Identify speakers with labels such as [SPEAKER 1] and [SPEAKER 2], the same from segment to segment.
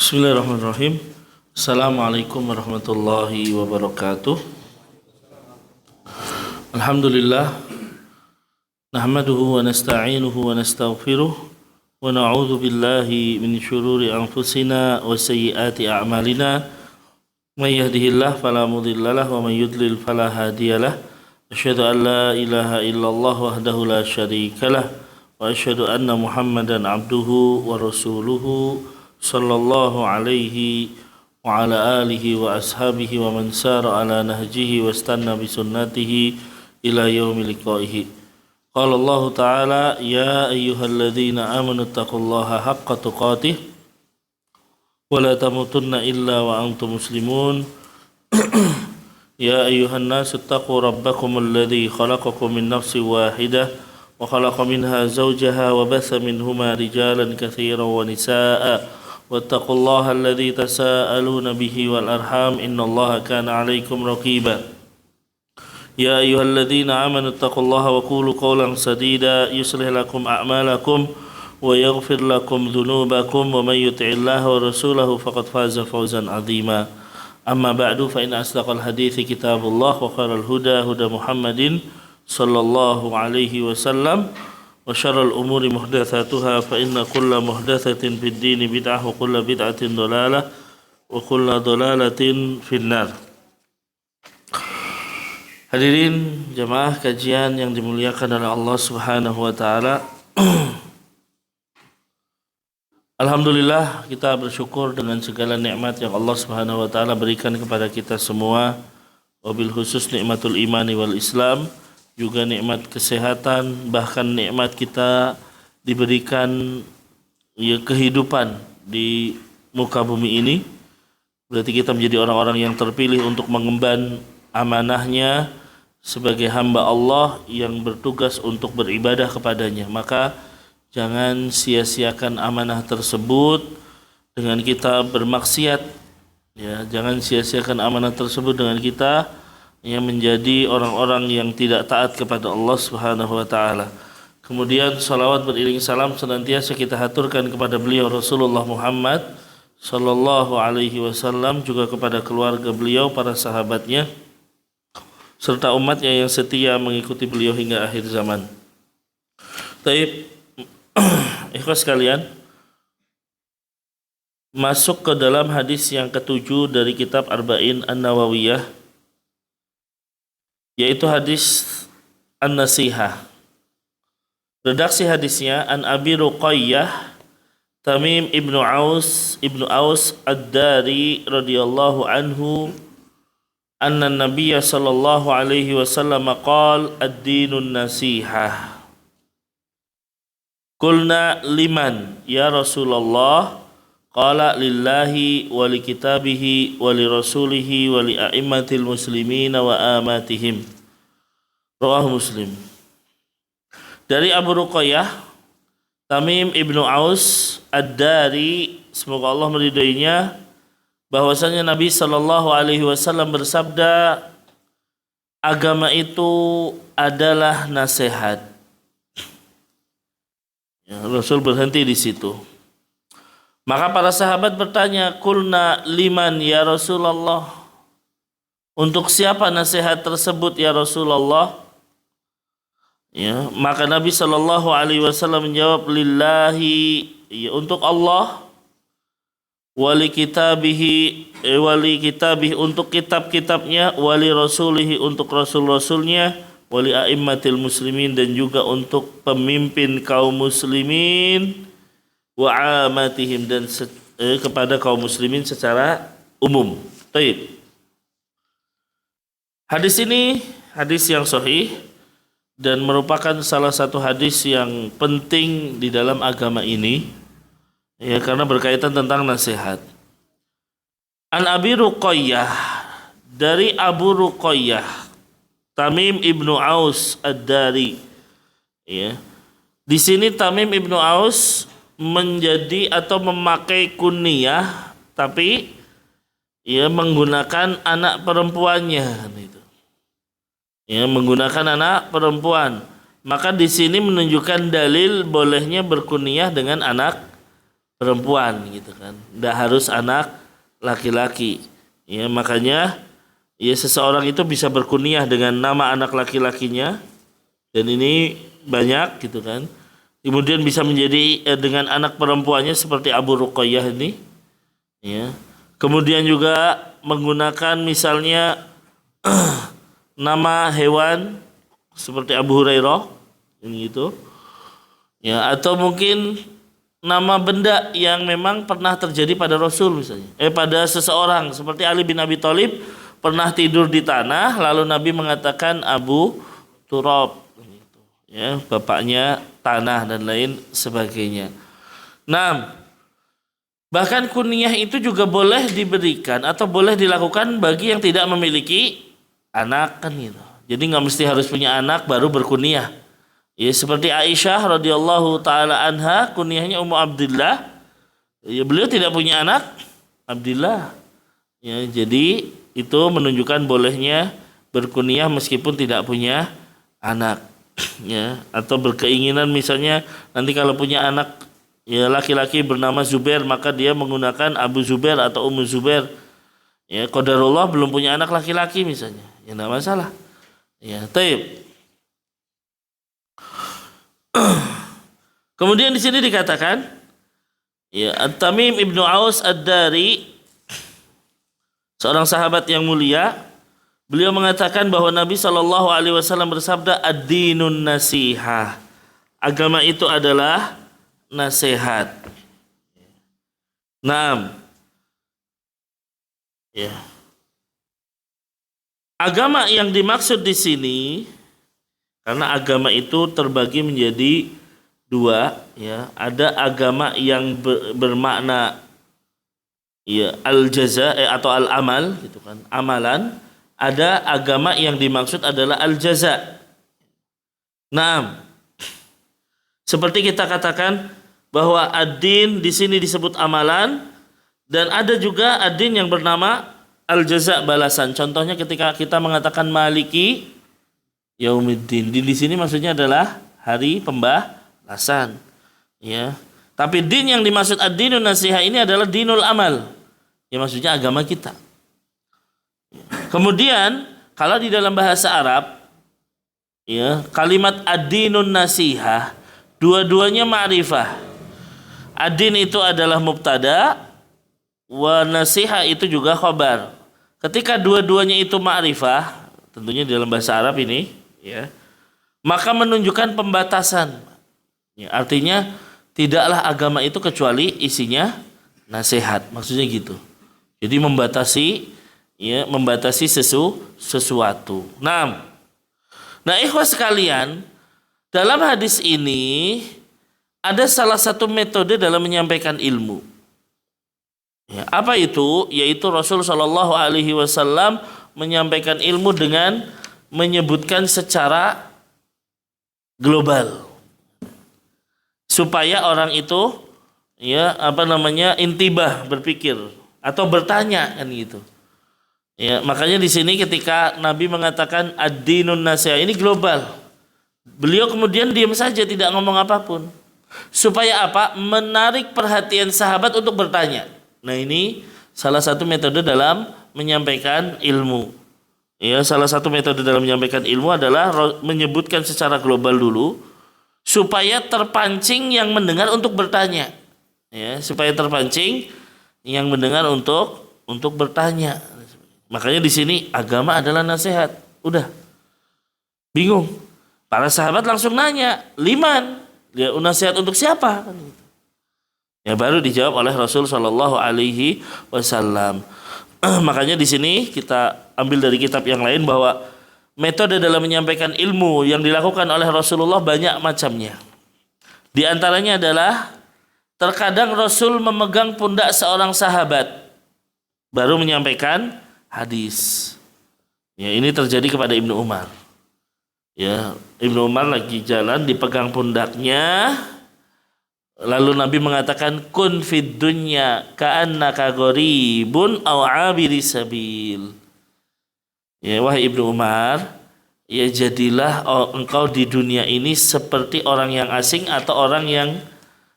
[SPEAKER 1] Bismillahirrahmanirrahim. Assalamualaikum warahmatullahi wabarakatuh. Alhamdulillah. Nahmaduhu wa nasta'inuhu wa nastaghfiruh. Wa na'udzu billahi min syururi anfusina wa sayyiati a'malina. May yahdihillahu fala mudhillalah wa may yudlil fala hadiyalah. Asyhadu an la ilaha illallah wahdahu la syarikalah wa asyhadu anna Muhammadan abduhu wa rasuluhu sallallahu alaihi wa ala alihi wa ashabihi wa man sara ala nahjihi wa istanna bi sunnatihi ila yaumil liqaihi. Qala Allah Ta'ala ya ayyuhalladzina amanu taqullaha haqqa tuqatih wa la tamutunna illa wa antum muslimun. Ya ayyuhan nasu taqu rabbakum alladzi khalaqakum min nafsin wahidah wa khalaqa minha zawjaha wa batha minhuma rijalan katsiran wa nisaa'a wattaqullaha alladzi tasaaluna bihi wal arham innallaha kana 'alaikum raqiba. Ya ayyuhalladzina amanu taqullaha wa qulu qawlan sadida yuslih lakum a'malakum wa yaghfir lakum dhunubakum wa may yuti'illaha wa rasulahu faqad faza fawzan 'azima. Amma ba'du fa inna asdaqal hadithi kitabullah wa khairal huda huda Muhammadin sallallahu alaihi wasallam wa syarral umuri muhdatsatuha fa inna kulla muhdatsatin fid dini bid'ah wa kulla bid'atin dhalalah wa kulla dhalalatin finnar. Hadirin jamaah kajian yang dimuliakan oleh Allah Subhanahu wa taala. Alhamdulillah, kita bersyukur dengan segala nikmat yang Allah Subhanahu wa taala berikan kepada kita semua, wabil khusus nikmatul imani wal Islam, juga nikmat kesehatan, bahkan nikmat kita diberikan kehidupan di muka bumi ini. Berarti kita menjadi orang-orang yang terpilih untuk mengemban amanahnya sebagai hamba Allah yang bertugas untuk beribadah kepadanya. Maka jangan sia-siakan amanah tersebut dengan kita bermaksiat. Ya, jangan sia-siakan amanah tersebut dengan kita yang menjadi orang-orang yang tidak taat kepada Allah Subhanahu wa taala. Kemudian salawat beriring salam senantiasa kita haturkan kepada beliau Rasulullah Muhammad sallallahu alaihi wasallam, juga kepada keluarga beliau, para sahabatnya, serta umatnya yang setia mengikuti beliau hingga akhir zaman. Taib, ikhwas sekalian, masuk ke dalam hadis yang ketujuh dari kitab Arba'in An-Nawawiyah, yaitu hadis An-Nasihah. Redaksi hadisnya, An Abi Ruqayyah Tamim ibnu Aus Ad-Dari radhiyallahu anhu anna Nabiyya sallallahu alaihi wasallam qala ad-dinun nasihah. Qulna liman ya Rasulullah? Qala lillahi wa li kitabihi wa li rasulihi wa li a'immatil muslimina wa amatihim. Rawahu Muslim. Dari Abu Ruqayyah Tamim ibnu Aus Ad-Dari, semoga Allah meridainya, bahwasanya Nabi sallallahu alaihi wasallam bersabda, agama itu adalah nasihat. Ya, Rasul berhenti di situ. Maka para sahabat bertanya, "Qulna liman ya Rasulullah?" Untuk siapa nasihat tersebut ya Rasulullah? Ya, maka Nabi sallallahu alaihi wasallam menjawab, "Lillahi," ya, untuk Allah, wali kitabihi, untuk kitab-kitabnya, wali rasulihi, untuk rasul-rasulnya, wali a'immatil muslimin, dan juga untuk pemimpin kaum muslimin, wa amatihim, dan kepada kaum muslimin secara umum. Baik. Hadis ini hadis yang sahih dan merupakan salah satu hadis yang penting di dalam agama ini, ya, karena berkaitan tentang nasihat. An Abi Ruqayyah, dari Abu Ruqayyah Tamim ibnu Aus Ad-Dari. Ya. Di sini Tamim ibnu Aus menjadi atau memakai kunyah, tapi ya menggunakan anak perempuannya, gitu. Ya, menggunakan anak perempuan. Maka di sini menunjukkan dalil bolehnya berkunyah dengan anak perempuan gitu kan. Tidak harus anak laki-laki. Ya, makanya ya seseorang itu bisa berkunyah dengan nama anak laki-lakinya, dan ini banyak gitu kan. Kemudian bisa menjadi dengan anak perempuannya seperti Abu Ruqayyah ini. Ya. Kemudian juga menggunakan misalnya nama hewan seperti Abu Hurairah ini gitu. Ya, atau mungkin nama benda yang memang pernah terjadi pada Rasul misalnya. Pada seseorang seperti Ali bin Abi Thalib pernah tidur di tanah lalu Nabi mengatakan Abu Turab gitu. Ya, bapaknya tanah dan lain sebagainya. Nah, bahkan kunyah itu juga boleh diberikan atau boleh dilakukan bagi yang tidak memiliki anak kan gitu. Jadi nggak mesti harus punya anak baru berkunyah. Ya, seperti Aisyah radhiyallahu taala anha kunyahnya Ummu Abdillah. Ya, beliau tidak punya anak, Abdillah. Ya, jadi itu menunjukkan bolehnya berkunyah meskipun tidak punya anak. Ya, atau berkeinginan misalnya nanti kalau punya anak ya laki-laki bernama Zubair maka dia menggunakan Abu Zubair atau Ummu Zubair. Ya, qadarullah belum punya anak laki-laki misalnya. Ya enggak masalah. Ya, taib. Kemudian di sini dikatakan ya At-Tamim Ibnu Aus Ad-Dari, seorang sahabat yang mulia, beliau mengatakan bahwa Nabi Shallallahu alaihi wasallam bersabda ad-dinun nasihah. Agama itu adalah nasihat. Naam. Ya. Agama yang dimaksud di sini karena agama itu terbagi menjadi dua, ya. Ada agama yang bermakna ya al-jaza atau al-amal gitu kan, amalan. Ada agama yang dimaksud adalah al-jaza. Nah, seperti kita katakan bahwa ad-din di sini disebut amalan dan ada juga ad-din yang bernama al-jaza, balasan. Contohnya ketika kita mengatakan maliki yaumiddin. Di sini maksudnya adalah hari pembalasan. Ya. Tapi din yang dimaksud ad-dinun nasihah ini adalah dinul amal. Ya, maksudnya agama kita. Kemudian kalau di dalam bahasa Arab ya, kalimat ad-dinun nasihah dua-duanya ma'rifah. Ad-din itu adalah mubtada, wa nasihah itu juga khabar. Ketika dua-duanya itu ma'rifah, tentunya di dalam bahasa Arab ini ya, maka menunjukkan pembatasan. Ya, artinya tidaklah agama itu kecuali isinya nasihat. Maksudnya gitu. Jadi membatasi sesuatu. Nah, ikhwah sekalian, dalam hadis ini ada salah satu metode dalam menyampaikan ilmu. Ya, apa itu? Yaitu Rasul Shallallahu Alaihi Wasallam menyampaikan ilmu dengan menyebutkan secara global supaya orang itu intibah, berpikir atau bertanya kan gitu. Ya, makanya di sini ketika Nabi mengatakan ad-dinun nasihah ini global. Beliau kemudian diam saja tidak ngomong apapun. Supaya apa? Menarik perhatian sahabat untuk bertanya. Nah, ini salah satu metode dalam menyampaikan ilmu. Ya, salah satu metode dalam menyampaikan ilmu adalah menyebutkan secara global dulu supaya terpancing yang mendengar untuk bertanya. Ya, supaya terpancing yang mendengar untuk bertanya. Makanya di sini agama adalah nasihat. Udah. Bingung. Para sahabat langsung nanya, "Liman?" Ya, nasihat untuk siapa? Ya, baru dijawab oleh Rasul Shallallahu Alaihi Wasallam. Makanya di sini kita ambil dari kitab yang lain bahwa metode dalam menyampaikan ilmu yang dilakukan oleh Rasulullah banyak macamnya. Di antaranya adalah terkadang Rasul memegang pundak seorang sahabat baru menyampaikan hadis. Ya, ini terjadi kepada Ibnu Umar. Ya, Ibnu Umar lagi jalan dipegang pundaknya. Lalu Nabi mengatakan kun fid dunya ka'annaka gharibun aw 'abiri sabil. Ya, wahai Ibnu Umar, ya jadilah engkau di dunia ini seperti orang yang asing atau orang yang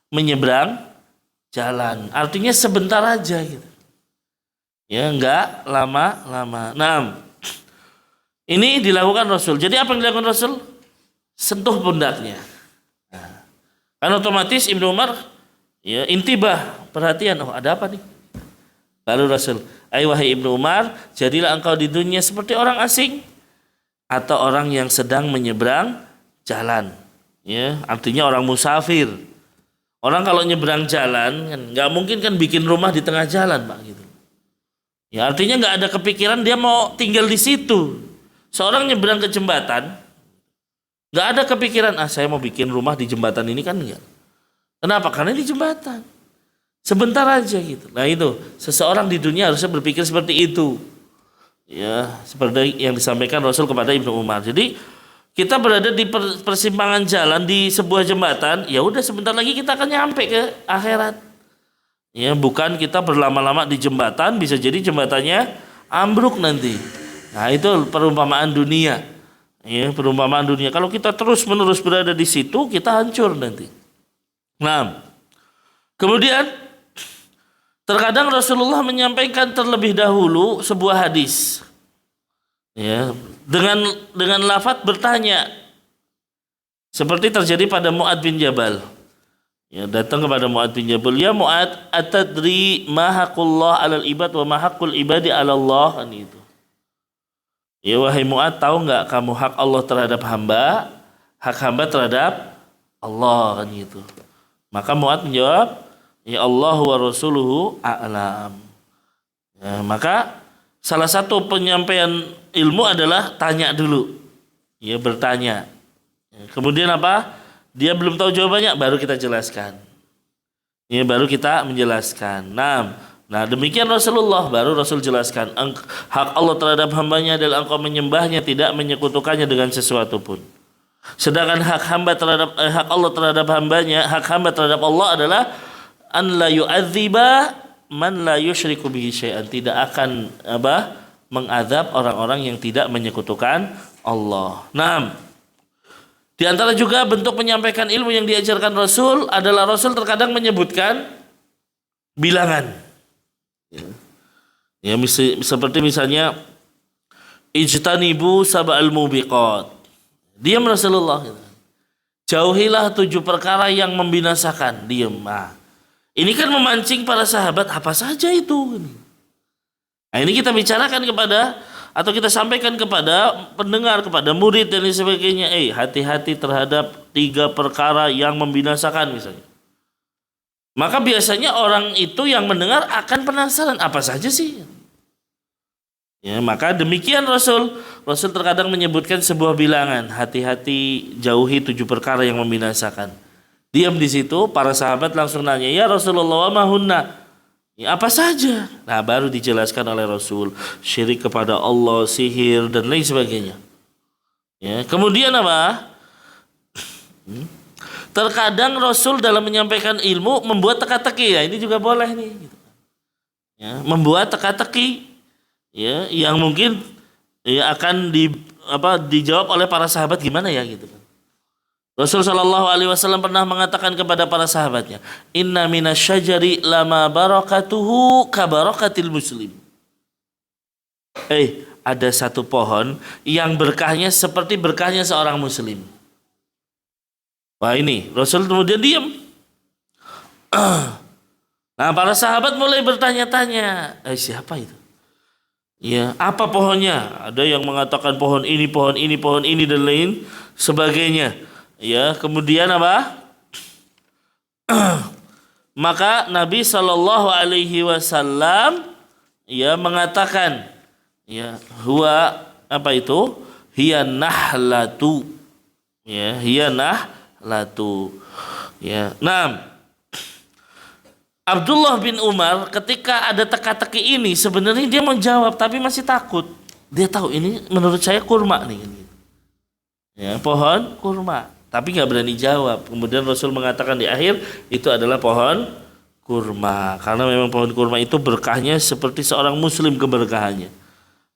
[SPEAKER 1] menyeberang jalan. Artinya sebentar aja gitu. Ya, enggak lama-lama. Nah, ini dilakukan Rasul. Jadi apa yang dilakukan Rasul? Sentuh pundaknya. Nah, kan otomatis Ibnu Umar ya intibah, perhatian, oh ada apa nih? Lalu Rasul, wahai Ibnu Umar, jadilah engkau di dunia seperti orang asing atau orang yang sedang menyeberang jalan. Ya, artinya orang musafir. Orang kalau nyeberang jalan kan nggak mungkin kan bikin rumah di tengah jalan, Pak, gitu. Ya, artinya nggak ada kepikiran dia mau tinggal di situ. Seorang nyeberang ke jembatan, nggak ada kepikiran, saya mau bikin rumah di jembatan ini kan enggak. Kenapa? Karena di jembatan. Sebentar aja gitu. Nah itu, seseorang di dunia harusnya berpikir seperti itu. Ya, seperti yang disampaikan Rasul kepada Ibnu Umar. Jadi kita berada di persimpangan jalan di sebuah jembatan, ya udah sebentar lagi kita akan nyampe ke akhirat. Ya, bukan kita berlama-lama di jembatan, bisa jadi jembatannya ambruk nanti. Nah, itu perumpamaan dunia. Ya, perumpamaan dunia. Kalau kita terus-menerus berada di situ, kita hancur nanti. Nah, kemudian terkadang Rasulullah menyampaikan terlebih dahulu sebuah hadis. Ya, dengan lafaz bertanya. Seperti terjadi pada Mu'ad bin Jabal. Ya, datang kepada Mu'ad bin Jabal, ya Mu'ad, atadri ma haqqullah 'alal ibad wa ma haqqul ibadi 'ala Allah, kan itu. Ya wahai Mu'ad, tahu enggak kamu hak Allah terhadap hamba, hak hamba terhadap Allah, kan gitu. Maka Mu'ad menjawab, ya Allah wa rasuluhu a'lam. Ya, maka salah satu penyampaian ilmu adalah tanya dulu. Ya, bertanya. Ya, kemudian apa? Dia belum tahu jawabannya, baru kita jelaskan. Ya, baru kita menjelaskan. Nah, demikian Rasulullah, baru Rasul jelaskan. Hak Allah terhadap hambanya adalah engkau menyembahnya, tidak menyekutukannya dengan sesuatu pun. Sedangkan hak Allah terhadap hambanya, hak hamba terhadap Allah adalah an la yu'adziba man la yusyriku bihi syai'an. Tidak akan mengadab orang-orang yang tidak menyekutukan Allah. Nah, di antara juga bentuk menyampaikan ilmu yang diajarkan Rasul adalah Rasul terkadang menyebutkan bilangan. Ya, seperti misalnya ijtanibu sab'al mubiqat. Diam Rasulullah. Jauhilah 7 perkara yang membinasakan. Diam. Nah, ini kan memancing para sahabat, apa saja itu? Nah, ini kita bicarakan kepada atau kita sampaikan kepada pendengar, kepada murid dan sebagainya. Hati-hati terhadap 3 perkara yang membinasakan misalnya. Maka biasanya orang itu yang mendengar akan penasaran, apa saja sih? Ya, maka demikian Rasul terkadang menyebutkan sebuah bilangan, hati-hati jauhi 7 perkara yang membinasakan. Diam di situ, para sahabat langsung nanya, ya Rasulullah, wa mahunna? Ya, apa saja? Nah, baru dijelaskan oleh Rasul, syirik kepada Allah, sihir dan lain sebagainya. Ya, kemudian apa? Terkadang Rasul dalam menyampaikan ilmu membuat teka-teki. Ya, ini juga boleh nih. Ya, membuat teka-teki. Ya, yang mungkin ya akan dijawab oleh para sahabat gimana ya gitu. Rasul sallallahu alaihi wasallam pernah mengatakan kepada para sahabatnya, "Inna minasyajari lama barakatuhu ka barakatil muslim." Ada satu pohon yang berkahnya seperti berkahnya seorang muslim. Wah, ini Rasul kemudian diam. Nah, para sahabat mulai bertanya-tanya, siapa itu? Ya, apa pohonnya? Ada yang mengatakan pohon ini, pohon ini, pohon ini dan lain sebagainya. Ya, kemudian apa? Maka Nabi Shallallahu Alaihi Wasallam ya mengatakan, ya huwa apa itu? Hiya nahlatu. Ya, hiya nahlatu. Ya, Abdullah bin Umar ketika ada teka-teki ini sebenarnya dia menjawab tapi masih takut. Dia tahu ini menurut saya kurma nih. Ya, pohon kurma. Tapi nggak berani jawab. Kemudian Rasul mengatakan di akhir itu adalah pohon kurma. Karena memang pohon kurma itu berkahnya seperti seorang muslim keberkahannya.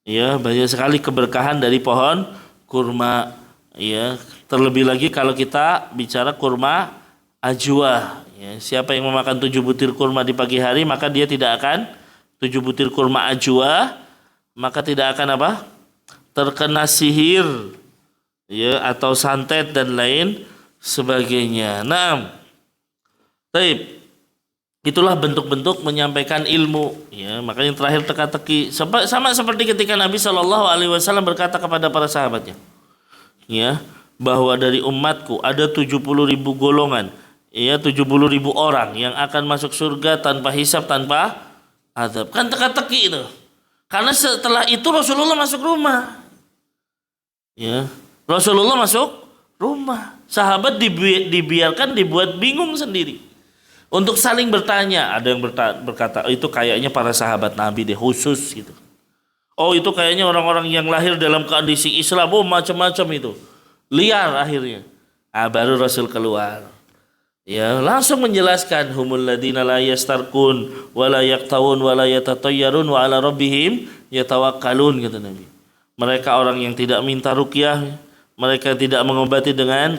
[SPEAKER 1] Ya, banyak sekali keberkahan dari pohon kurma. Ya, terlebih lagi kalau kita bicara kurma ajwa. Ya, siapa yang memakan 7 butir kurma di pagi hari, maka dia tidak akan 7 butir kurma ajwa, maka tidak akan apa? Terkena sihir, ya, atau santet dan lain sebagainya. Nah, baik. Itulah bentuk-bentuk menyampaikan ilmu, ya. Makanya terakhir teka-teki sama seperti ketika Nabi Shallallahu Alaihi Wasallam berkata kepada para sahabatnya, ya, bahwa dari umatku ada 70.000 golongan, ya, 70.000 orang yang akan masuk surga tanpa hisab, tanpa azab. Kan teka-teki itu. Karena setelah itu Rasulullah masuk rumah, ya, Rasulullah masuk rumah. Sahabat dibiarkan dibuat bingung sendiri. Untuk saling bertanya, ada yang berkata, oh, itu kayaknya para sahabat Nabi deh khusus gitu. Oh, itu kayaknya orang-orang yang lahir dalam kondisi Islam, oh macam-macam itu. Liar akhirnya. Baru Rasul keluar. Ya, langsung menjelaskan humul ladina la yastarqun wa la yaqtawun wa la yatatayyarun wa ala rabbihim yatawakkalun, kata Nabi. Mereka orang yang tidak minta ruqyah, mereka tidak mengobati dengan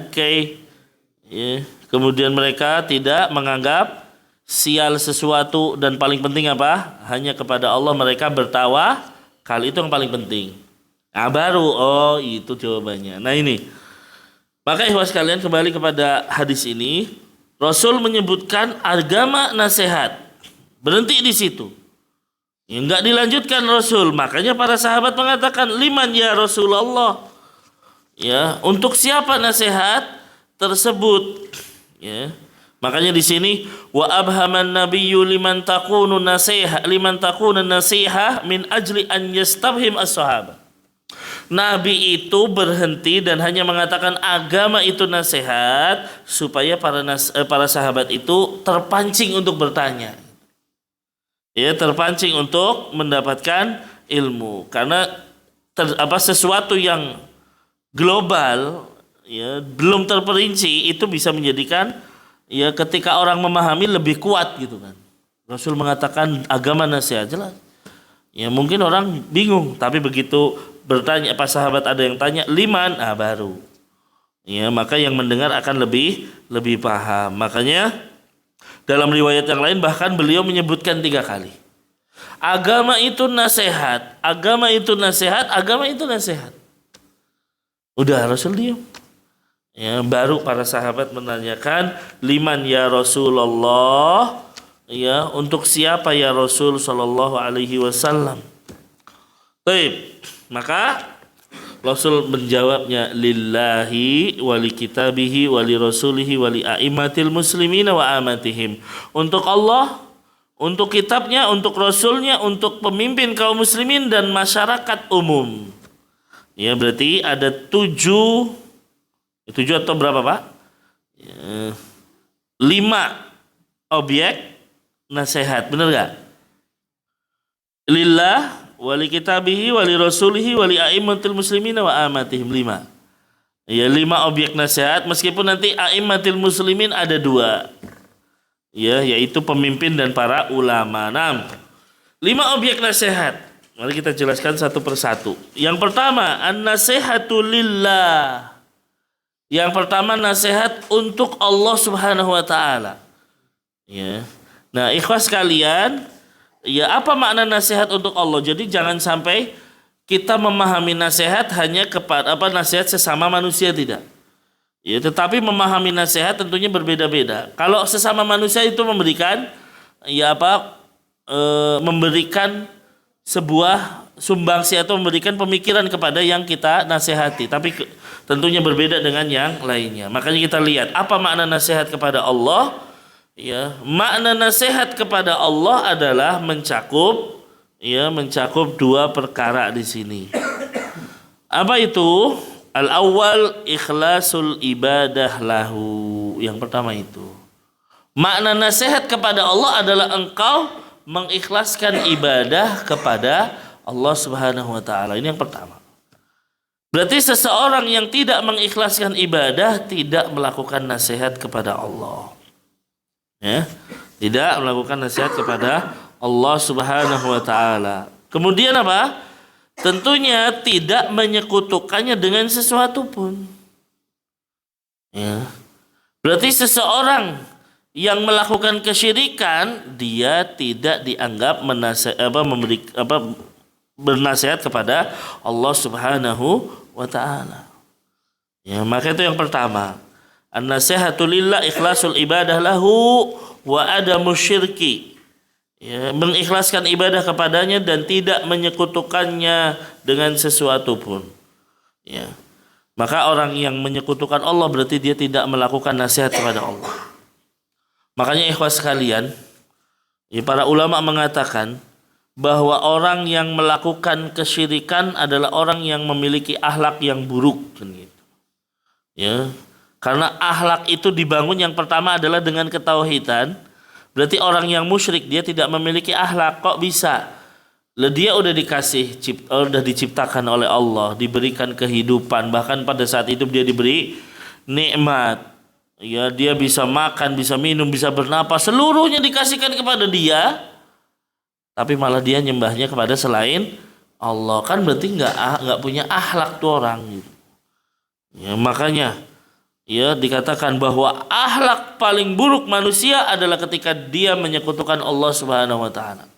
[SPEAKER 1] ya. Kemudian mereka tidak menganggap sial sesuatu, dan paling penting apa? Hanya kepada Allah mereka bertawakal. Itu yang paling penting. Baru itu jawabannya. Nah ini. Maka ikhwas sekalian, kembali kepada hadis ini, Rasul menyebutkan agama nasihat. Berhenti di situ. Enggak dilanjutkan Rasul. Makanya para sahabat mengatakan, liman ya Rasulullah. Ya, untuk siapa nasihat tersebut? Ya. Makanya di sini wa abhaman nabiyyu liman takunu nasiha min ajli an yastabhim as-sahabah. Nabi itu berhenti dan hanya mengatakan agama itu nasihat supaya para sahabat itu terpancing untuk bertanya. Ya, terpancing untuk mendapatkan ilmu, karena sesuatu yang global, ya, belum terperinci, itu bisa menjadikan, ya, ketika orang memahami lebih kuat gitu kan. Rasul mengatakan agama nasihat, jelas. Ya, mungkin orang bingung, tapi begitu bertanya, pas sahabat ada yang tanya liman, baru. Ya, maka yang mendengar akan lebih paham. Makanya dalam riwayat yang lain bahkan beliau menyebutkan 3 kali. Agama itu nasihat, agama itu nasihat, agama itu nasihat. Udah Rasul diam. Ya, baru para sahabat menanyakan, liman ya Rasulullah, ya, untuk siapa ya Rasul sallallahu alaihi wasallam. Baik, maka Rasul menjawabnya, lillahi wali kitabihi wali rasulihi wali a'immatil muslimina wa amatihim. Untuk Allah, untuk kitabnya, untuk rasulnya, untuk pemimpin kaum muslimin dan masyarakat umum. Ya, berarti ada 7 atau berapa Pak? 5 objek nasihat, benar gak? Lillah, wali kitabihi, wali rasulihi, wali a'immatil muslimina wa amatihim. 5. Ya, 5 objek nasihat, meskipun nanti a'immatil muslimin ada 2. Ya, yaitu pemimpin dan para ulama. 5 objek nasihat. Mari kita jelaskan satu persatu. Yang pertama, an-nasihatu lillah. Yang pertama, nasihat untuk Allah Subhanahu wa taala. Ya. Nah, ikhwas sekalian, ya, apa makna nasihat untuk Allah? Jadi jangan sampai kita memahami nasihat hanya kepada nasihat sesama manusia, tidak. Ya, tetapi memahami nasihat tentunya berbeda-beda. Kalau sesama manusia itu memberikan memberikan sebuah sumbangsi atau memberikan pemikiran kepada yang kita nasihati, tapi tentunya berbeda dengan yang lainnya. Makanya kita lihat apa makna nasihat kepada Allah. Ya, makna nasihat kepada Allah adalah mencakup 2 perkara di sini. Apa itu? Al-awwal ikhlasul ibadah lahu. Yang pertama itu. Makna nasihat kepada Allah adalah engkau mengikhlaskan ibadah kepada Allah Subhanahu wa taala. Ini yang pertama. Berarti seseorang yang tidak mengikhlaskan ibadah tidak melakukan nasihat kepada Allah. Ya, tidak melakukan nasihat kepada Allah Subhanahu wa taala. Kemudian apa? Tentunya tidak menyekutukannya dengan sesuatu pun. Ya. Berarti seseorang yang melakukan kesyirikan dia tidak dianggap bernasihat kepada Allah Subhanahu wa taala. Ya, maka itu yang pertama. An-nasihatu lillah ikhlasul ibadah lahu wa adamu syirki. Ya, mengikhlaskan ibadah kepadanya dan tidak menyekutukannya dengan sesuatu pun. Ya. Maka orang yang menyekutukan Allah berarti dia tidak melakukan nasihat kepada Allah. Makanya ikhwas sekalian, ya, para ulama mengatakan bahwa orang yang melakukan kesyirikan adalah orang yang memiliki akhlak yang buruk, gitu. Ya, karena akhlak itu dibangun yang pertama adalah dengan ketauhidan. Berarti orang yang musyrik dia tidak memiliki akhlak. Kok bisa? Dia udah diciptakan oleh Allah, diberikan kehidupan, bahkan pada saat itu dia diberi nikmat. Ya, dia bisa makan, bisa minum, bisa bernapas, seluruhnya dikasihkan kepada dia. Tapi malah dia nyembahnya kepada selain Allah. Kan berarti nggak punya akhlak tuh orang gitu. Ya, makanya ya dikatakan bahwa akhlak paling buruk manusia adalah ketika dia menyekutukan Allah Subhanahu wa taala.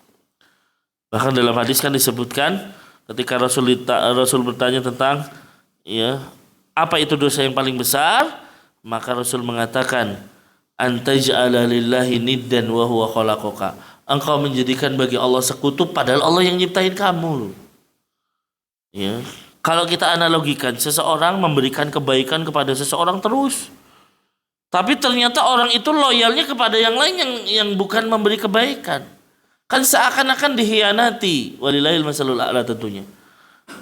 [SPEAKER 1] Bahkan dalam hadis kan disebutkan ketika Rasul bertanya tentang ya apa itu dosa yang paling besar, maka Rasul mengatakan antaj'ala lillahi niddan wa huwa khalaqaka. Engkau menjadikan bagi Allah sekutu padahal Allah yang nyiptain kamu. Ya. Kalau kita analogikan, seseorang memberikan kebaikan kepada seseorang terus, tapi ternyata orang itu loyalnya kepada yang lain yang bukan memberi kebaikan. Kan seakan-akan dikhianati. Walillahil masalul a'la tentunya.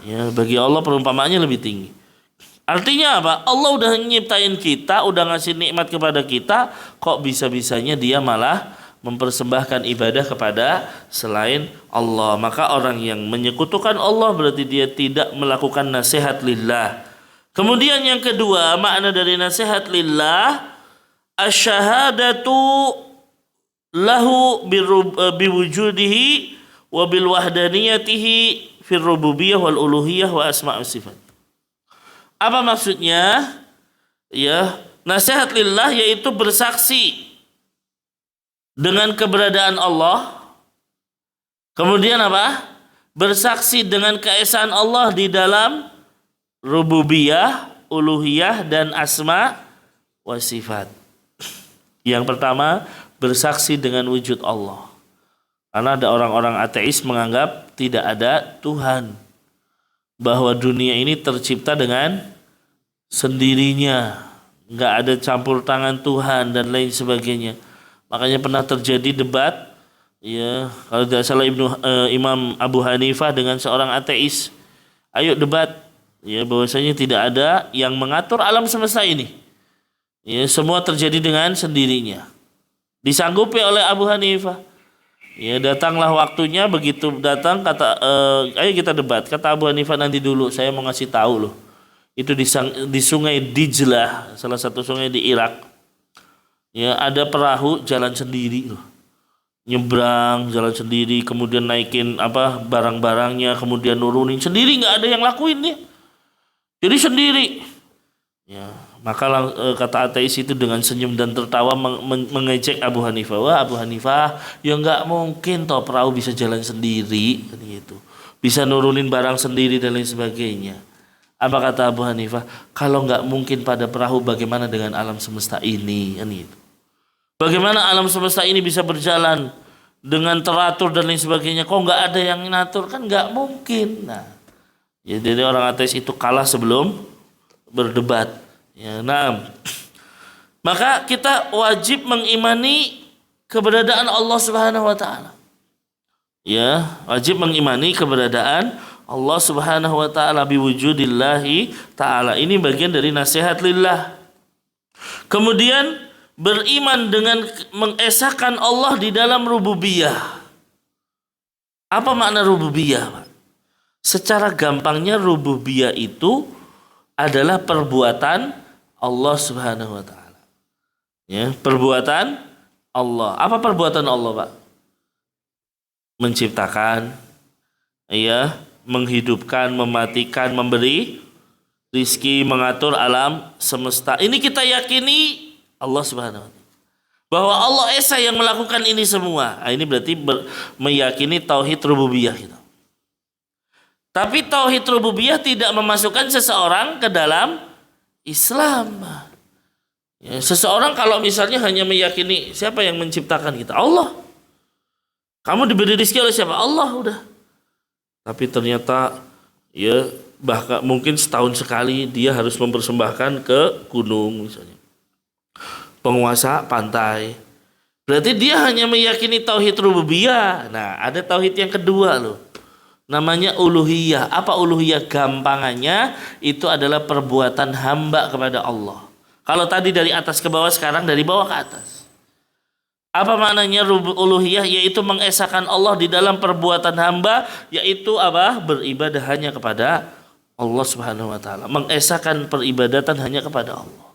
[SPEAKER 1] Ya, bagi Allah perumpamaannya lebih tinggi. Artinya apa? Allah udah nyiptain kita, udah ngasih nikmat kepada kita, kok bisa-bisanya dia malah mempersembahkan ibadah kepada selain Allah. Maka orang yang menyekutukan Allah berarti dia tidak melakukan nasihat lillah. Kemudian yang kedua, makna dari nasihat lillah, asyhadatu lahu biwujudihi wa bil wahdaniyatihi fir rububiyyah wal uluhiyah wa asma' wa sifat. Apa maksudnya? Ya, nasihat lillah yaitu bersaksi dengan keberadaan Allah. Kemudian apa? Bersaksi dengan keesaan Allah di dalam rububiyah, uluhiyah dan asma wa sifat. Yang pertama, bersaksi dengan wujud Allah. Karena ada orang-orang ateis menganggap tidak ada Tuhan. Bahwa dunia ini tercipta dengan sendirinya. Nggak ada campur tangan Tuhan dan lain sebagainya. Makanya pernah terjadi debat, ya, kalau tidak salah Imam Abu Hanifah dengan seorang ateis. Ayo debat, ya, bahwasanya tidak ada yang mengatur alam semesta ini. Ya, semua terjadi dengan sendirinya. Disanggupi oleh Abu Hanifah. Ya, datanglah waktunya, begitu datang kata ayo kita debat. Kata Abu Hanifah, nanti dulu saya mau ngasih tahu loh. Itu di sungai Dijlah, salah satu sungai di Irak. Ya, ada perahu jalan sendiri loh. Nyebrang jalan sendiri, kemudian naikin barang-barangnya, kemudian nurunin sendiri, nggak ada yang lakuin dia. Jadi sendiri. Ya, maka kata ateis itu dengan senyum dan tertawa mengejek Abu Hanifah. Wah, Abu Hanifah, ya nggak mungkin toh perahu bisa jalan sendiri, gitu. Bisa nurunin barang sendiri dan lain sebagainya. Apa kata Abu Hanifah? Kalau nggak mungkin pada perahu, bagaimana dengan alam semesta ini? Gitu. Bagaimana alam semesta ini bisa berjalan dengan teratur dan lain sebagainya? Kok nggak ada yang ngatur? Kan nggak mungkin. Nah, ya, jadi orang ateis itu kalah sebelum berdebat. Ya, nah, maka kita wajib mengimani keberadaan Allah Subhanahu wa taala. Ya, wajib mengimani keberadaan Allah Subhanahu wa taala biwujudillahi taala. Ini bagian dari nasihat lillah. Kemudian beriman dengan mengesahkan Allah di dalam rububiyah. Apa makna rububiyah, Pak? Secara gampangnya rububiyah itu adalah perbuatan Allah Subhanahu wa taala. Ya, perbuatan Allah. Apa perbuatan Allah, Pak? Menciptakan, ya, menghidupkan, mematikan, memberi rizki, mengatur alam semesta. Ini kita yakini Allah Subhanahu wa taala. bahwa Allah Esa yang melakukan ini semua. Nah, ini berarti meyakini tauhid rububiyah gitu. Tapi tauhid rububiyah tidak memasukkan seseorang ke dalam Islam. Ya, seseorang kalau misalnya hanya meyakini siapa yang menciptakan kita? Allah. Kamu diberi rezeki oleh siapa? Allah udah. Tapi ternyata ya bahkan mungkin setahun sekali dia harus mempersembahkan ke gunung misalnya. Penguasa pantai. Berarti dia hanya meyakini tauhid rububiyah. Nah, ada tauhid yang kedua loh. Namanya uluhiyah. Apa uluhiyah? Gampangannya itu adalah perbuatan hamba kepada Allah. Kalau tadi dari atas ke bawah, sekarang dari bawah ke atas. Apa maknanya uluhiyah? Yaitu mengesahkan Allah di dalam perbuatan hamba, yaitu apa? Beribadah hanya kepada Allah Subhanahu wa taala. Mengesahkan peribadatan hanya kepada Allah.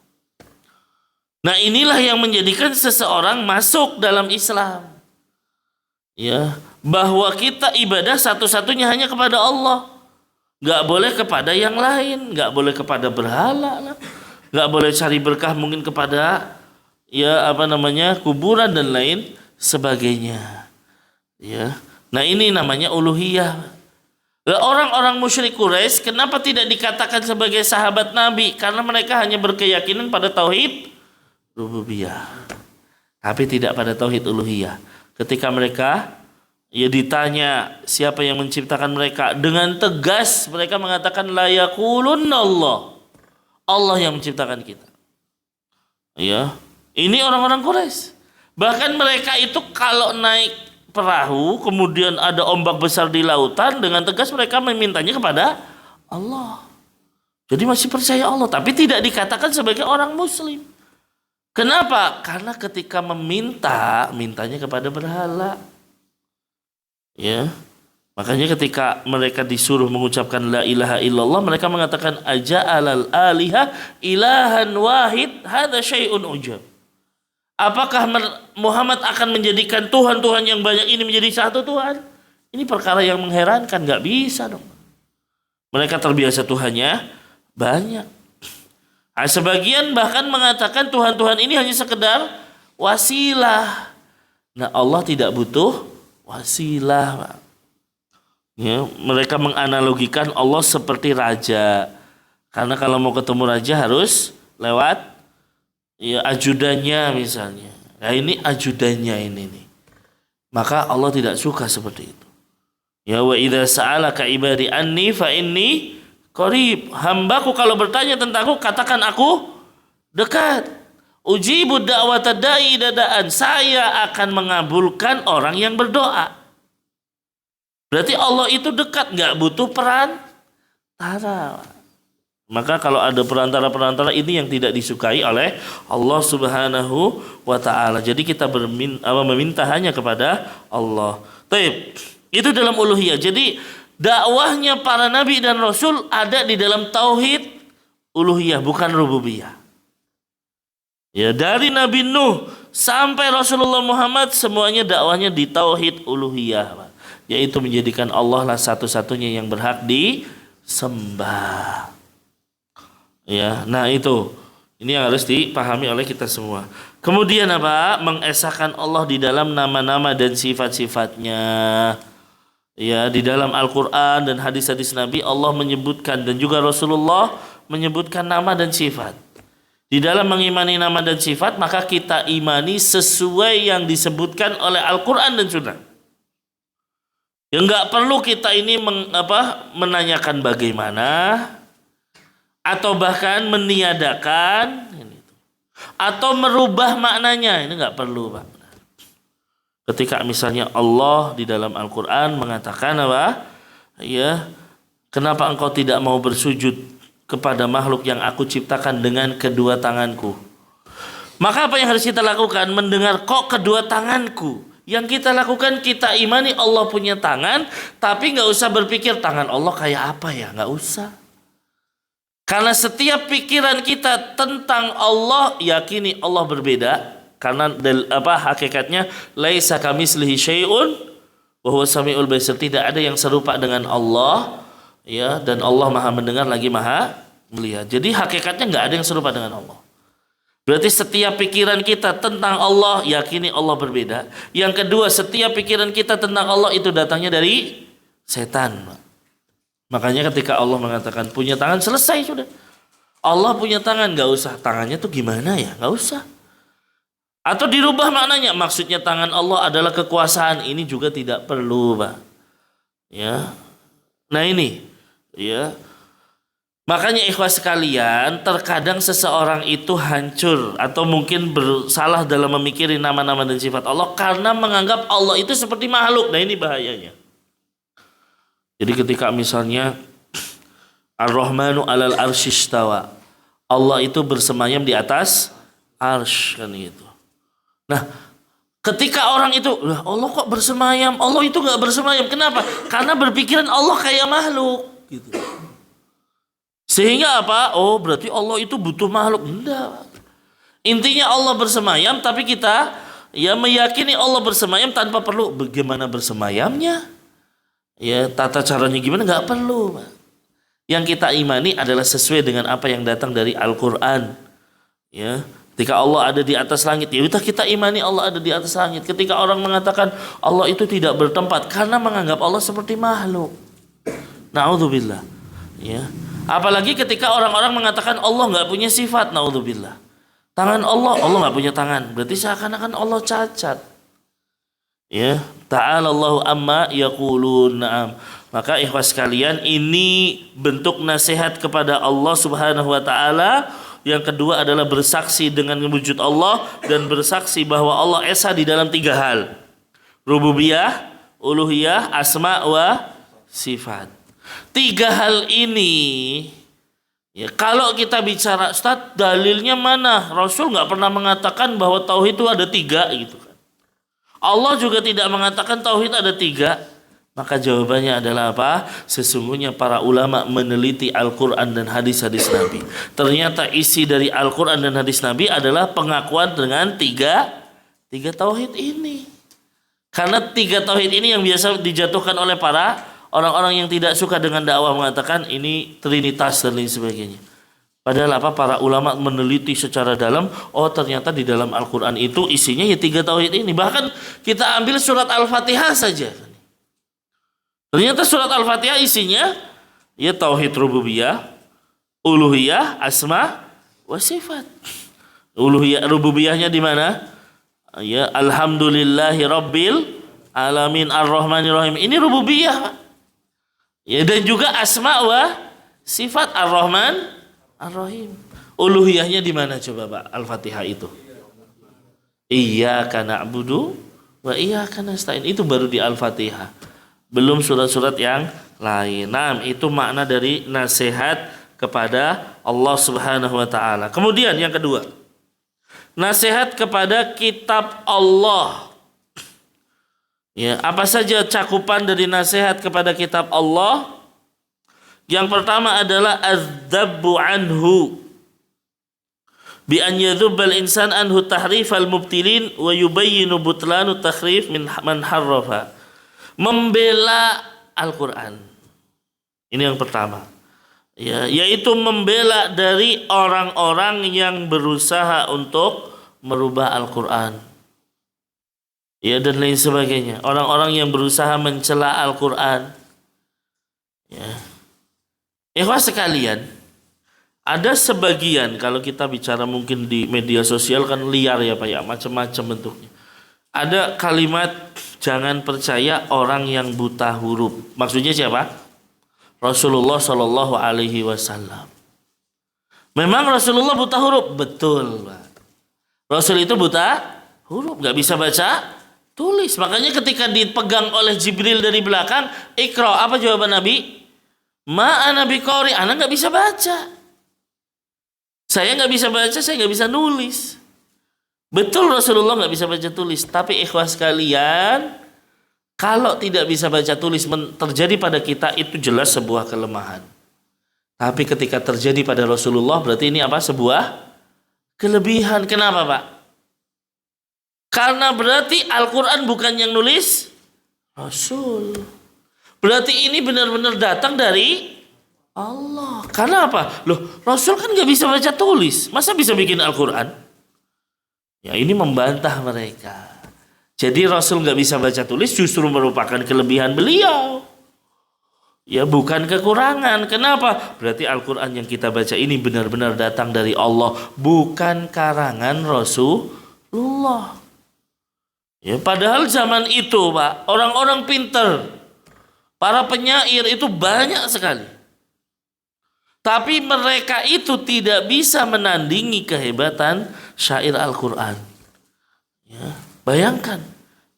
[SPEAKER 1] Nah, inilah yang menjadikan seseorang masuk dalam Islam. Ya, bahwa kita ibadah satu-satunya hanya kepada Allah. Enggak boleh kepada yang lain, enggak boleh kepada berhala lah. Enggak boleh cari berkah mungkin kepada kuburan dan lain sebagainya. Ya. Nah, ini namanya uluhiyah. Orang-orang musyrik Quraisy kenapa tidak dikatakan sebagai sahabat Nabi? Karena mereka hanya berkeyakinan pada tauhid rububiyah. Tapi tidak pada tauhid uluhiyah. Ketika mereka ditanya siapa yang menciptakan mereka, dengan tegas mereka mengatakan la yaqulunna Allah. Allah yang menciptakan kita. Ya. Ini orang-orang Quraisy. Bahkan mereka itu kalau naik perahu kemudian ada ombak besar di lautan, dengan tegas mereka memintanya kepada Allah. Jadi masih percaya Allah, tapi tidak dikatakan sebagai orang muslim. Kenapa? Karena ketika mintanya kepada berhala. Ya. Makanya ketika mereka disuruh mengucapkan la ilaha illallah, mereka mengatakan aja'alal aliha ilahan wahid hadza syai'un ujab. Apakah Muhammad akan menjadikan Tuhan-Tuhan yang banyak ini menjadi satu Tuhan? Ini perkara yang mengherankan, nggak bisa dong. Mereka terbiasa Tuhannya banyak. Nah, sebagian bahkan mengatakan Tuhan-Tuhan ini hanya sekedar wasilah. Nah, Allah tidak butuh wasilah, Pak. Ya, mereka menganalogikan Allah seperti raja. Karena kalau mau ketemu raja harus lewat ajudannya misalnya. Nah, ini ajudannya ini nih. Maka Allah tidak suka seperti itu. Ya wa idza sa'alaka ibadi anni fa inni qarib. Hambaku kalau bertanya tentangku, katakan aku dekat. Ujibu da'wata da'i dadaan. Saya akan mengabulkan orang yang berdoa. Berarti Allah itu dekat, nggak butuh perantara. Maka kalau ada perantara-perantara ini yang tidak disukai oleh Allah Subhanahu wa taala. Jadi kita meminta hanya kepada Allah. Taib. Itu dalam uluhiyah. Jadi dakwahnya para nabi dan rasul ada di dalam tauhid uluhiyah, bukan rububiyah. Ya, dari Nabi Nuh sampai Rasulullah Muhammad semuanya dakwahnya di tauhid uluhiyah, yaitu menjadikan Allah lah satu-satunya yang berhak disembah. Ya, nah itu. Ini yang harus dipahami oleh kita semua. Kemudian apa? Mengesahkan Allah di dalam nama-nama dan sifat-sifatnya. Ya, di dalam Al-Qur'an dan hadis-hadis Nabi Allah menyebutkan dan juga Rasulullah menyebutkan nama dan sifat. Di dalam mengimani nama dan sifat, maka kita imani sesuai yang disebutkan oleh Al-Qur'an dan Sunnah. Ya, enggak perlu kita ini menanyakan bagaimana, atau bahkan meniadakan atau merubah maknanya. Ini nggak perlu, Pak. Ketika misalnya Allah di dalam Al-Quran mengatakan apa? Ya, kenapa engkau tidak mau bersujud kepada makhluk yang aku ciptakan dengan kedua tanganku? Maka apa yang harus kita lakukan? Mendengar kok kedua tanganku. Yang kita lakukan, kita imani Allah punya tangan, tapi nggak usah berpikir tangan Allah kayak apa ya, nggak usah. Karena setiap pikiran kita tentang Allah, yakini Allah berbeda. Karena hakikatnya laisa kamitslihi syai'un wa huwas samiul basir. Tidak ada yang serupa dengan Allah, ya, dan Allah Maha mendengar lagi Maha melihat. Jadi hakikatnya nggak ada yang serupa dengan Allah. Berarti setiap pikiran kita tentang Allah, yakini Allah berbeda. Yang kedua, setiap pikiran kita tentang Allah itu datangnya dari setan. Makanya ketika Allah mengatakan punya tangan, selesai sudah. Allah punya tangan, gak usah. Tangannya tuh gimana ya? Gak usah. Atau dirubah maknanya, maksudnya tangan Allah adalah kekuasaan. Ini juga tidak perlu, Pak. Ya. Nah ini, ya. Makanya ikhwas sekalian, terkadang seseorang itu hancur atau mungkin bersalah dalam memikiri nama-nama dan sifat Allah karena menganggap Allah itu seperti makhluk. Nah ini bahayanya. Jadi ketika misalnya Ar-Rahmanu 'alal arsyistawa, Allah itu bersemayam di atas arsy kan gitu. Nah, ketika orang itu, Allah kok bersemayam? Allah itu gak bersemayam. Kenapa? Karena berpikiran Allah kayak makhluk gitu. Sehingga apa? Oh berarti Allah itu butuh makhluk. Enggak. Intinya Allah bersemayam, tapi kita ya meyakini Allah bersemayam tanpa perlu bagaimana bersemayamnya. Ya tata caranya gimana nggak perlu. Yang kita imani adalah sesuai dengan apa yang datang dari Al-Quran. Ya, ketika Allah ada di atas langit, ya kita imani Allah ada di atas langit. Ketika orang mengatakan Allah itu tidak bertempat karena menganggap Allah seperti makhluk. Na'udzubillah. Ya. Apalagi ketika orang-orang mengatakan Allah nggak punya sifat, naudzubillah. Tangan Allah nggak punya tangan, berarti seakan-akan Allah cacat. Ya, ta'ala Allahu amma yaqulun. Na'am. Maka ikhwas sekalian, ini bentuk nasihat kepada Allah Subhanahu wa taala. Yang kedua adalah bersaksi dengan wujud Allah dan bersaksi bahwa Allah esa di dalam 3 hal. Rububiyah, uluhiyah, asma wa sifat. 3 hal ini, ya kalau kita bicara, Ustaz, dalilnya mana? Rasul nggak pernah mengatakan bahwa tauhid itu ada 3 gitu kan. Allah juga tidak mengatakan tauhid ada 3. Maka jawabannya adalah apa? Sesungguhnya para ulama meneliti Al-Quran dan hadis-hadis Nabi. Ternyata isi dari Al-Quran dan hadis Nabi adalah pengakuan dengan 3 tauhid ini. Karena 3 tauhid ini yang biasa dijatuhkan oleh para orang-orang yang tidak suka dengan dakwah, mengatakan ini trinitas dan lain sebagainya. Padahal apa? Para ulama meneliti secara dalam, oh ternyata di dalam Al-Quran itu isinya ya 3 tauhid ini. Bahkan kita ambil surat Al-Fatihah saja. Ternyata surat Al-Fatihah isinya ya tauhid rububiyah, uluhiyah, asma wa sifat. Uluhiyah, rububiyahnya di mana? Ya alhamdulillahi rabbil alamin ar-rahmanir rahim. Ini rububiyah. Ya, dan juga asma wa sifat Ar-Rahman Ar-Rahim. Uluhiyahnya di mana coba Pak? Al-Fatihah itu. Iyyaka na'budu wa iyyaka nasta'in. Itu baru di Al-Fatihah. Belum surat-surat yang lain. Nah, itu makna dari nasihat kepada Allah Subhanahu wa taala. Kemudian yang kedua, nasihat kepada kitab Allah. Ya, apa saja cakupan dari nasihat kepada kitab Allah? Yang pertama adalah az-dzabbu anhu bi an yadhubbal insan anhu tahrifal mubtilin wa yubayyinu butlanu takhrif min man harrafa. Membela Al-Qur'an. Ini yang pertama. Ya, yaitu membela dari orang-orang yang berusaha untuk merubah Al-Qur'an. Ya dan lain sebagainya. Orang-orang yang berusaha mencela Al-Quran. Ya. Ikhwas sekalian, ada sebagian, kalau kita bicara mungkin di media sosial kan liar ya Pak ya, macam-macam bentuknya. Ada kalimat jangan percaya orang yang buta huruf. Maksudnya siapa? Rasulullah Shallallahu Alaihi Wasallam. Memang Rasulullah buta huruf? Betul Pak. Rasul itu buta huruf, nggak bisa baca tulis. Makanya ketika dipegang oleh Jibril dari belakang, Iqra, apa jawaban Nabi? Ma'ana biqari, anak nggak bisa baca. Saya nggak bisa baca, saya nggak bisa nulis. Betul Rasulullah nggak bisa baca tulis. Tapi ikhwas sekalian, kalau tidak bisa baca tulis terjadi pada kita, itu jelas sebuah kelemahan. Tapi ketika terjadi pada Rasulullah, berarti ini apa? Sebuah kelebihan. Kenapa Pak? Karena berarti Al-Quran bukan yang nulis Rasul. Berarti ini benar-benar datang dari Allah. Karena apa? Loh, Rasul kan gak bisa baca tulis. Masa bisa bikin Al-Quran? Ya, ini membantah mereka. Jadi Rasul nggak bisa baca tulis justru merupakan kelebihan beliau. Ya, bukan kekurangan. Kenapa? Berarti Al-Quran yang kita baca ini benar-benar datang dari Allah, bukan karangan Rasulullah. Ya, padahal zaman itu, Pak, orang-orang pinter, para penyair itu banyak sekali. Tapi mereka itu tidak bisa menandingi kehebatan syair Al-Quran. Ya, bayangkan.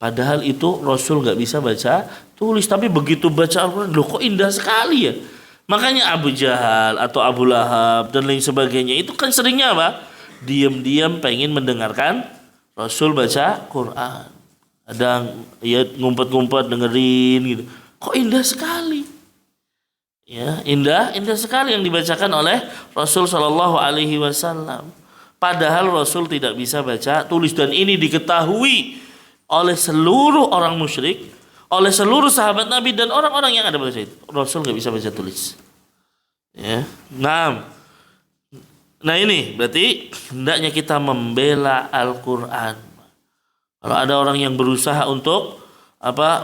[SPEAKER 1] Padahal itu Rasul nggak bisa baca tulis, tapi begitu baca Al-Quran, loh kok indah sekali ya. Makanya Abu Jahal atau Abu Lahab dan lain sebagainya itu kan seringnya apa? Diam-diam pengen mendengarkan Rasul baca Quran. Ada ya ngumpet-ngumpet dengerin gitu. Kok indah sekali. Ya, indah sekali yang dibacakan oleh Rasul Shallallahu Alaihi Wasallam. Padahal Rasul tidak bisa baca tulis, dan ini diketahui oleh seluruh orang musyrik, oleh seluruh sahabat Nabi dan orang-orang yang ada pada saat itu. Rasul nggak bisa baca tulis. Ya, nah ini berarti hendaknya kita membela Al-Quran. Kalau ada orang yang berusaha untuk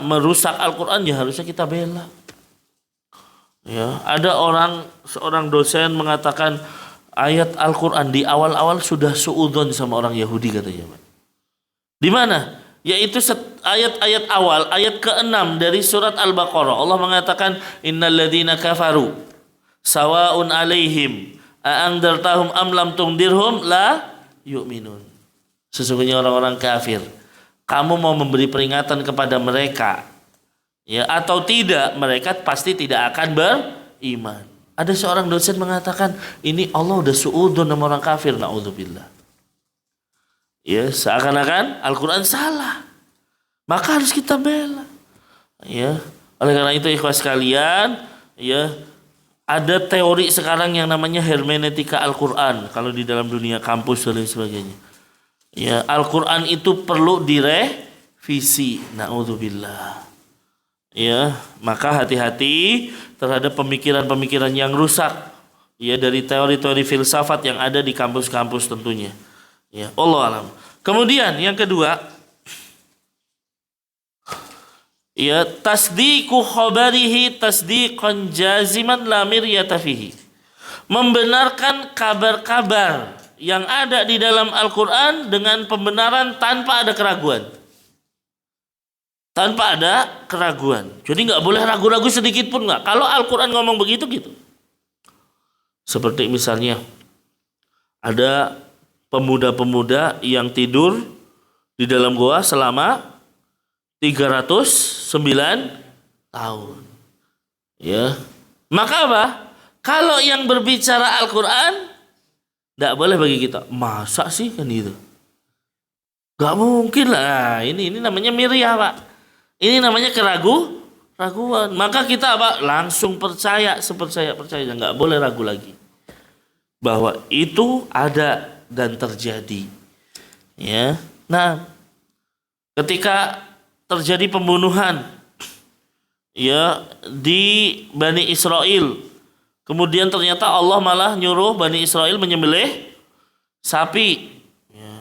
[SPEAKER 1] merusak Al-Quran, ya harusnya kita bela. Ya, ada seorang dosen mengatakan ayat Al-Quran di awal-awal sudah suudzon sama orang Yahudi katanya. Di mana? Yaitu ayat-ayat awal, ayat ke-6 dari surat Al-Baqarah. Allah mengatakan innal ladzina kafaru sawaun alaihim a'andartahum am lam tundirhum la yu'minun. Sesungguhnya orang-orang kafir, kamu mau memberi peringatan kepada mereka ya atau tidak, mereka pasti tidak akan beriman. Ada seorang dosen mengatakan ini Allah udah suudzon sama orang kafir, naudzubillah. Ya, seakan-akan Al-Quran salah, maka harus kita bela. Ya, oleh karena itu ikhwas sekalian, ya, ada teori sekarang yang namanya hermeneutika Al-Quran. Kalau di dalam dunia kampus dan lain sebagainya, ya, Al-Quran itu perlu direvisi, naudzubillah. Ya, maka hati-hati terhadap pemikiran-pemikiran yang rusak, ya, dari teori-teori filsafat yang ada di kampus-kampus tentunya. Ya, Allah alam. Kemudian yang kedua, ya, tasdiqu khabarihi tasdiqan jaziman la miryata fihi. Membenarkan kabar-kabar yang ada di dalam Al-Quran dengan pembenaran tanpa ada keraguan. Tanpa ada keraguan. Jadi nggak boleh ragu-ragu sedikit pun nggak. Kalau Al-Quran ngomong begitu gitu. Seperti misalnya ada pemuda-pemuda yang tidur di dalam goa selama 309 tahun. Ya. Maka apa? Kalau yang berbicara Al-Quran tidak boleh bagi kita. Masa sih kan gitu? Gak mungkin lah. Ini namanya miryah, Pak. Ini namanya keraguan. Maka kita langsung percaya, sepercaya. Nggak boleh ragu lagi bahwa itu ada dan terjadi. Ya. Nah, ketika terjadi pembunuhan ya di Bani Israel, kemudian ternyata Allah malah nyuruh Bani Israel menyembelih sapi. Ya.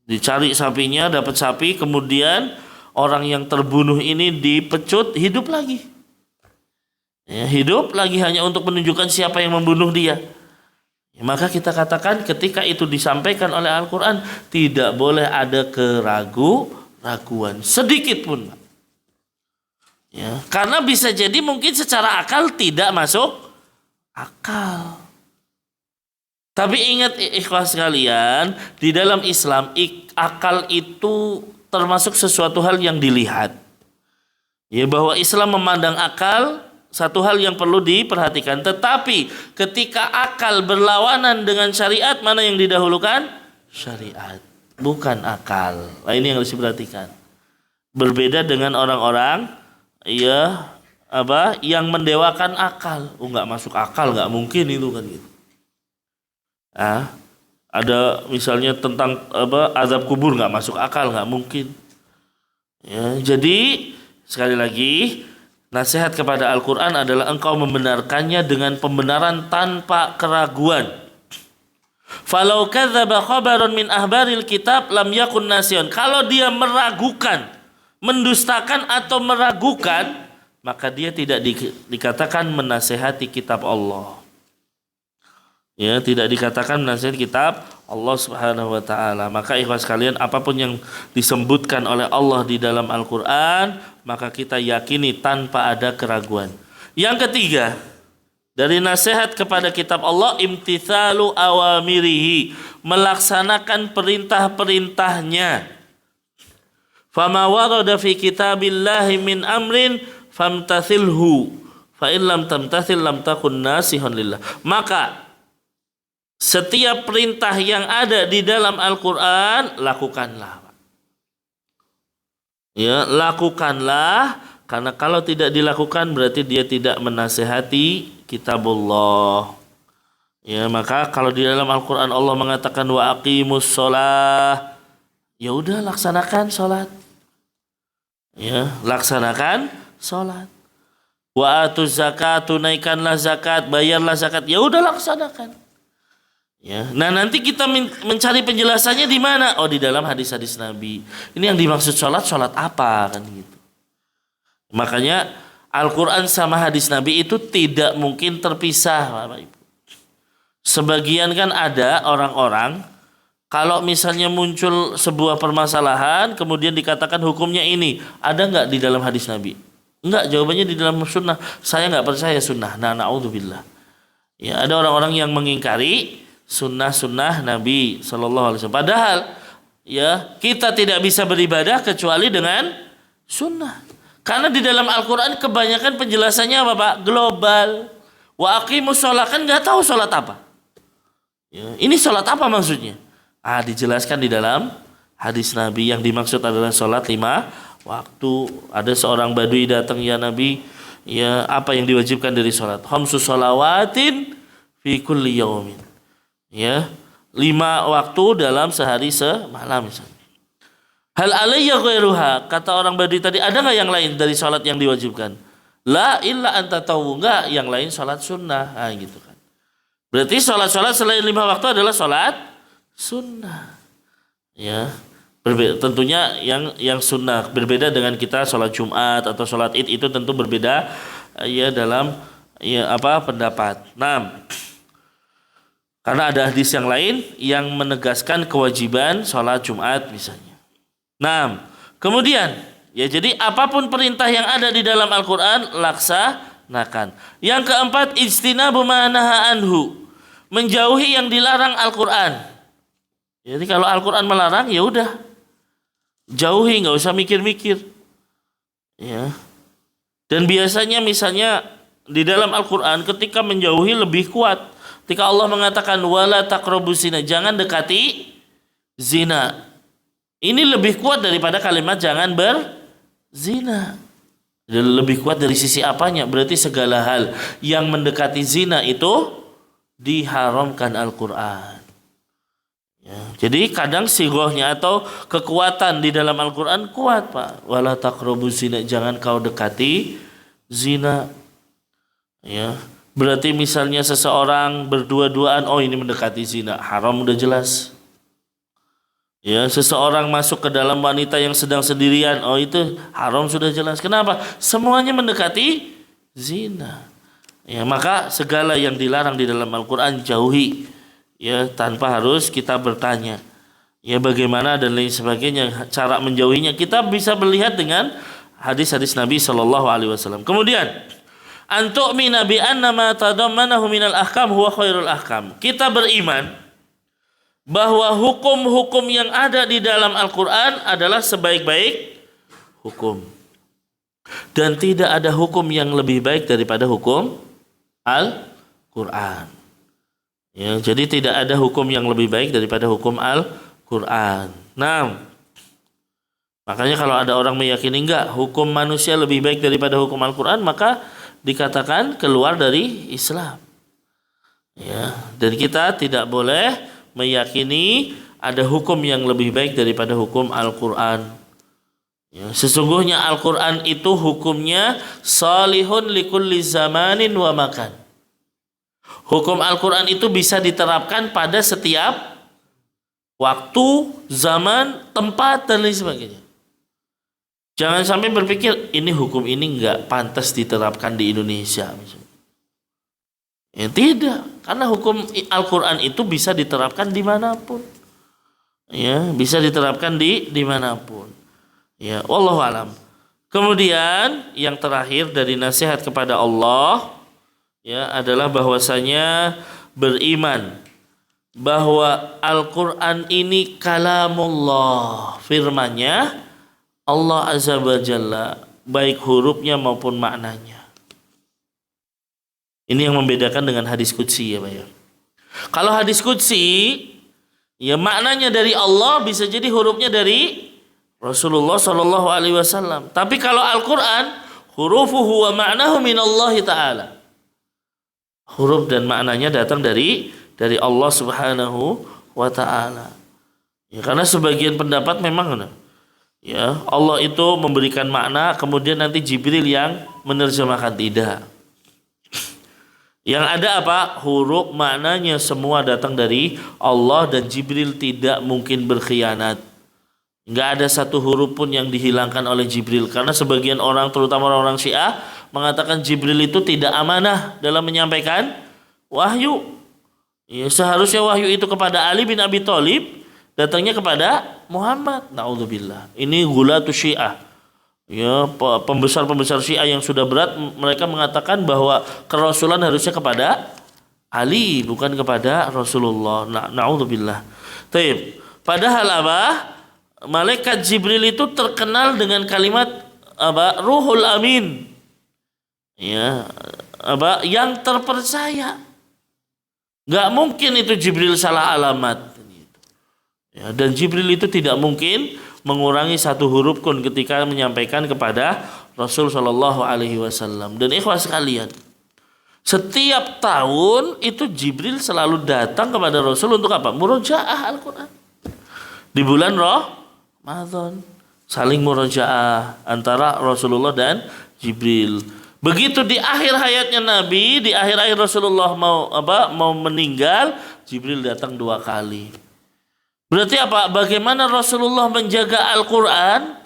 [SPEAKER 1] Dicari sapinya, dapat sapi, kemudian orang yang terbunuh ini dipecut, hidup lagi. Ya, hidup lagi hanya untuk menunjukkan siapa yang membunuh dia. Ya, maka kita katakan ketika itu disampaikan oleh Al-Quran, tidak boleh ada keraguan sedikit pun. Ya, karena bisa jadi mungkin secara akal tidak masuk akal. Tapi ingat ikhwas sekalian, di dalam Islam akal itu termasuk sesuatu hal yang dilihat. Ya, bahwa Islam memandang akal satu hal yang perlu diperhatikan. Tetapi ketika akal berlawanan dengan syariat, mana yang didahulukan? Syariat, bukan akal. Nah, ini yang harus diperhatikan. Berbeda dengan orang-orang ya yang mendewakan akal. Nggak masuk akal, nggak mungkin itu kan gitu. Ada misalnya tentang azab kubur, nggak masuk akal, nggak mungkin. Ya, jadi sekali lagi nasihat kepada Al-Quran adalah engkau membenarkannya dengan pembenaran tanpa keraguan. Falau kadzaba khabaron min ahbaril kitab lam yakun nasiyon. Kalau dia meragukan, mendustakan atau meragukan, maka dia tidak dikatakan menasehati kitab Allah. Ya, tidak dikatakan menasihati kitab Allah Subhanahu wa taala. Maka ikhwas sekalian, apapun yang disebutkan oleh Allah di dalam Al-Qur'an, maka kita yakini tanpa ada keraguan. Yang ketiga, dari nasihat kepada kitab Allah, imtithalu awamirihi, melaksanakan perintah-perintahnya. Fama warada fi kitabillahi min amrin famtathilhu, fa in lam tamtathil lam takun nasihan lillah. Maka setiap perintah yang ada di dalam Al-Qur'an lakukanlah. Ya, lakukanlah, karena kalau tidak dilakukan berarti dia tidak menasehati kitabullah. Ya, maka kalau di dalam Al-Qur'an Allah mengatakan wa aqimus shalah, ya udah laksanakan salat. Ya, laksanakan salat. Wa atuz zakat, tunaikanlah zakat, bayarlah zakat. Ya udah laksanakan. Ya, nah nanti kita mencari penjelasannya di mana? Oh, di dalam hadis-hadis Nabi. Ini yang dimaksud salat apa kan gitu. Makanya Al-Quran sama hadis Nabi itu tidak mungkin terpisah, Bapak Ibu. Sebagian kan ada orang-orang, kalau misalnya muncul sebuah permasalahan, kemudian dikatakan hukumnya ini, ada nggak di dalam hadis Nabi? Enggak, jawabannya di dalam sunnah. Saya nggak percaya sunnah. Nah, na'udzubillah. Ya, ada orang-orang yang mengingkari sunnah-sunnah Nabi Sallallahu Alaihi Wasallam. Padahal, ya, kita tidak bisa beribadah kecuali dengan sunnah. Karena di dalam Al-Quran kebanyakan penjelasannya apa Pak? Global. Wa aqimus sholat, kan nggak tahu sholat apa. Ya, ini sholat apa maksudnya? Dijelaskan di dalam hadis Nabi. Yang dimaksud adalah sholat 5 waktu. Ada seorang badui datang, ya Nabi, ya apa yang diwajibkan dari sholat? Khamsu sholawatin fi kulli yaumin. Ya, 5 waktu dalam sehari semalam misalnya. Hal alayya ghairuha, kata orang badui tadi, ada nggak yang lain dari sholat yang diwajibkan? La illa anta tahu, nggak, yang lain sholat sunnah. Gitu kan. Berarti sholat selain 5 waktu adalah sholat sunnah. Ya, tentunya yang sunnah berbeda dengan kita sholat Jumat atau sholat Id, itu tentu berbeda ya dalam pendapat. Nah, karena ada hadis yang lain yang menegaskan kewajiban sholat Jumat misalnya. Nah, kemudian ya, jadi apapun perintah yang ada di dalam Al-Quran laksanakan. Yang keempat, ijtinabu ma naha anhu, menjauhi yang dilarang Al-Quran. Jadi kalau Al-Quran melarang, ya udah jauhi, nggak usah mikir-mikir. Ya. Dan biasanya misalnya di dalam Al-Quran ketika menjauhi lebih kuat. Ketika Allah mengatakan wala taqrabuz zina, jangan dekati zina. Ini lebih kuat daripada kalimat jangan berzina. Lebih kuat dari sisi apanya? Berarti segala hal yang mendekati zina itu diharamkan Al-Quran. Ya, jadi kadang sigohnya atau kekuatan di dalam Al-Quran kuat Pak. Wala taqrabuz zina, jangan kau dekati zina. Ya, berarti misalnya seseorang berdua-duaan, oh ini mendekati zina, haram udah jelas. Ya, seseorang masuk ke dalam wanita yang sedang sendirian, oh itu haram sudah jelas. Kenapa? Semuanya mendekati zina. Ya, maka segala yang dilarang di dalam Al-Quran jauhi. Ya, tanpa harus kita bertanya. Ya, bagaimana dan lain sebagainya, cara menjauhinya kita bisa melihat dengan hadis-hadis Nabi Shallallahu Alaihi Wasallam. Kemudian antu'mina bi anna ma tadammanahu minal ahkam huwa khairul ahkam. Kita beriman bahwa hukum-hukum yang ada di dalam Al-Quran adalah sebaik-baik hukum. Dan tidak ada hukum yang lebih baik daripada hukum Al-Quran. Ya, jadi tidak ada hukum yang lebih baik daripada hukum Al-Quran. Nah, makanya kalau ada orang meyakini enggak, hukum manusia lebih baik daripada hukum Al-Quran, maka dikatakan keluar dari Islam. Ya, dan kita tidak boleh meyakini ada hukum yang lebih baik daripada hukum Al-Quran. Ya, sesungguhnya Al-Quran itu hukumnya salihun likulli zamanin wa makan. Hukum Al-Quran itu bisa diterapkan pada setiap waktu, zaman, tempat, dan lain sebagainya. Jangan sampai berpikir ini hukum ini nggak pantas diterapkan di Indonesia. Ya, tidak, karena hukum Al-Quran itu bisa diterapkan dimanapun. Ya, bisa diterapkan dimanapun. Ya, wallahu alam. Kemudian yang terakhir dari nasihat kepada Allah ya adalah bahwasanya beriman bahwa Al-Quran ini kalamullah, firman-Nya Allah Azza wa Jalla, baik hurufnya maupun maknanya. Ini yang membedakan dengan hadis qudsi ya Pak ya. Kalau hadis qudsi ya maknanya dari Allah, bisa jadi hurufnya dari Rasulullah Shallallahu Alaihi Wasallam. Tapi kalau Al-Quran, hurufuhu wa ma'nahu minallahi ta'ala. Huruf dan maknanya datang dari Allah Subhanahu wa Ta'ala. Ya, karena sebagian pendapat memang ya Allah itu memberikan makna, kemudian nanti Jibril yang menerjemahkan. Tidak. Yang ada apa? Huruf maknanya semua datang dari Allah, dan Jibril tidak mungkin berkhianat. Nggak ada satu huruf pun yang dihilangkan oleh Jibril. Karena sebagian orang, terutama orang Syiah, mengatakan Jibril itu tidak amanah dalam menyampaikan wahyu. Ya, seharusnya wahyu itu kepada Ali bin Abi Thalib, datangnya kepada Muhammad. Na'udzubillah. Ini gulatu Syiah. Ya, pembesar-pembesar Syiah yang sudah berat, mereka mengatakan bahwa kerasulan harusnya kepada Ali, bukan kepada Rasulullah. Na'udzubillah. Taib. Padahal apa? Malaikat Jibril itu terkenal dengan kalimat apa? Ruhul Amin. Ya, apa? Yang terpercaya. Gak mungkin itu Jibril salah alamat. Ya, dan Jibril itu tidak mungkin mengurangi satu huruf pun ketika menyampaikan kepada Rasul Shallallahu Alaihi Wasallam. Dan ikhwas sekalian, setiap tahun itu Jibril selalu datang kepada Rasul untuk apa? Murojaah Al-Quran. Di bulan Ramadan saling murojaah antara Rasulullah dan Jibril. Begitu di akhir hayatnya Nabi, di akhir Rasulullah mau meninggal, Jibril datang 2 kali. Berarti apa? Bagaimana Rasulullah menjaga Al-Quran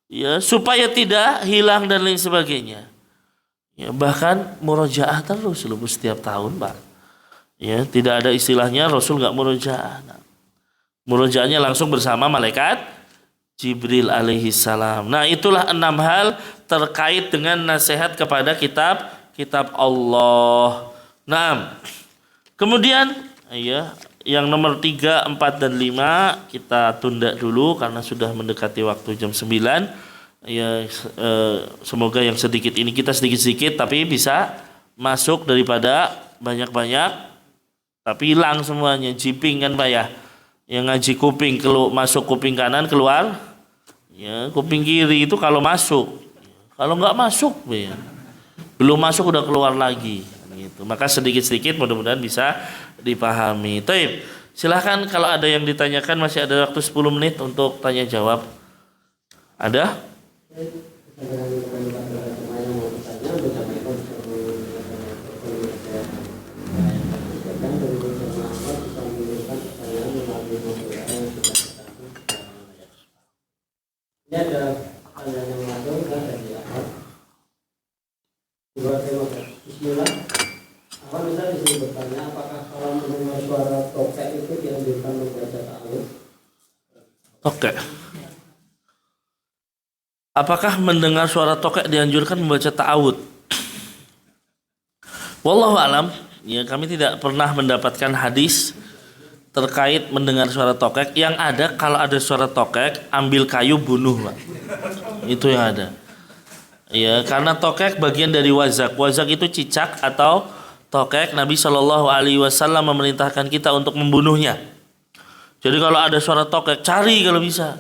[SPEAKER 1] ya supaya tidak hilang dan lain sebagainya. Ya, bahkan murojaah terus setiap tahun, Pak. Ya, tidak ada istilahnya Rasul nggak murojaah. Nah, murojaahnya langsung bersama malaikat Jibril alaihi salam. Nah, itulah 6 hal terkait dengan nasihat kepada kitab Allah. Nah, kemudian ya, yang nomor 3, 4, dan 5 kita tunda dulu karena sudah mendekati waktu jam 9. Ya, semoga yang sedikit ini kita sedikit-sedikit tapi bisa masuk daripada banyak-banyak tapi hilang semuanya. Jiping kan Pak ya. Yang ngaji kuping masuk kuping kanan, keluar ya kuping kiri itu kalau masuk. Kalau nggak masuk ya. Belum masuk udah keluar lagi gitu. Maka sedikit-sedikit mudah-mudahan bisa dipahami. Taib. Silahkan kalau ada yang ditanyakan, masih ada waktu 10 menit untuk tanya jawab. Ada?
[SPEAKER 2] Ini ada pertanyaan yang masuk dari Ahmad. Bismillah. Apa bisa disini bertanya, apakah kalau mendengar suara tokek itu dianjurkan membaca ta'awudz?
[SPEAKER 1] Oke. Apakah mendengar suara tokek dianjurkan membaca ta'awudz? Wallahu alam. Ya, kami tidak pernah mendapatkan hadis terkait mendengar suara tokek. Yang ada kalau ada suara tokek, ambil kayu bunuh, Pak. Itu yang ada. Ya, karena tokek bagian dari wazak. Wazak itu cicak atau tokek. Nabi Shallallahu Alaihi Wasallam memerintahkan kita untuk membunuhnya. Jadi kalau ada suara tokek, cari kalau bisa.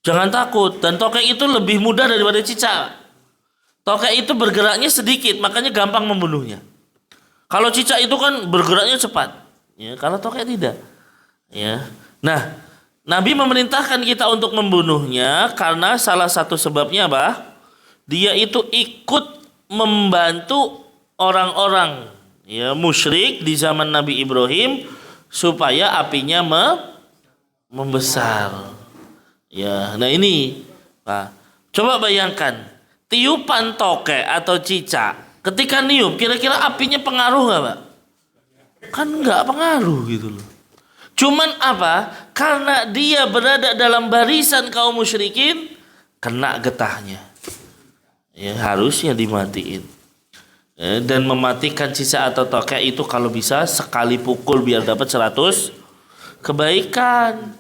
[SPEAKER 1] Jangan takut. Dan tokek itu lebih mudah daripada cicak. Tokek itu bergeraknya sedikit, makanya gampang membunuhnya. Kalau cicak itu kan bergeraknya cepat. Ya, kalau tokek tidak. Ya. Nah, Nabi memerintahkan kita untuk membunuhnya karena salah satu sebabnya apa? Dia itu ikut membantu orang-orang ya musyrik di zaman Nabi Ibrahim supaya apinya membesar. Ya, nah ini, Pak. Coba bayangkan, tiupan tokek atau cicak, ketika niup, kira-kira apinya pengaruh nggak, Pak? Kan nggak pengaruh gitu loh. Cuman apa? Karena dia berada dalam barisan kaum musyrikin, kena getahnya. Ya, harusnya dimatiin. Dan mematikan cicak atau tokek itu kalau bisa sekali pukul biar dapat 100 kebaikan.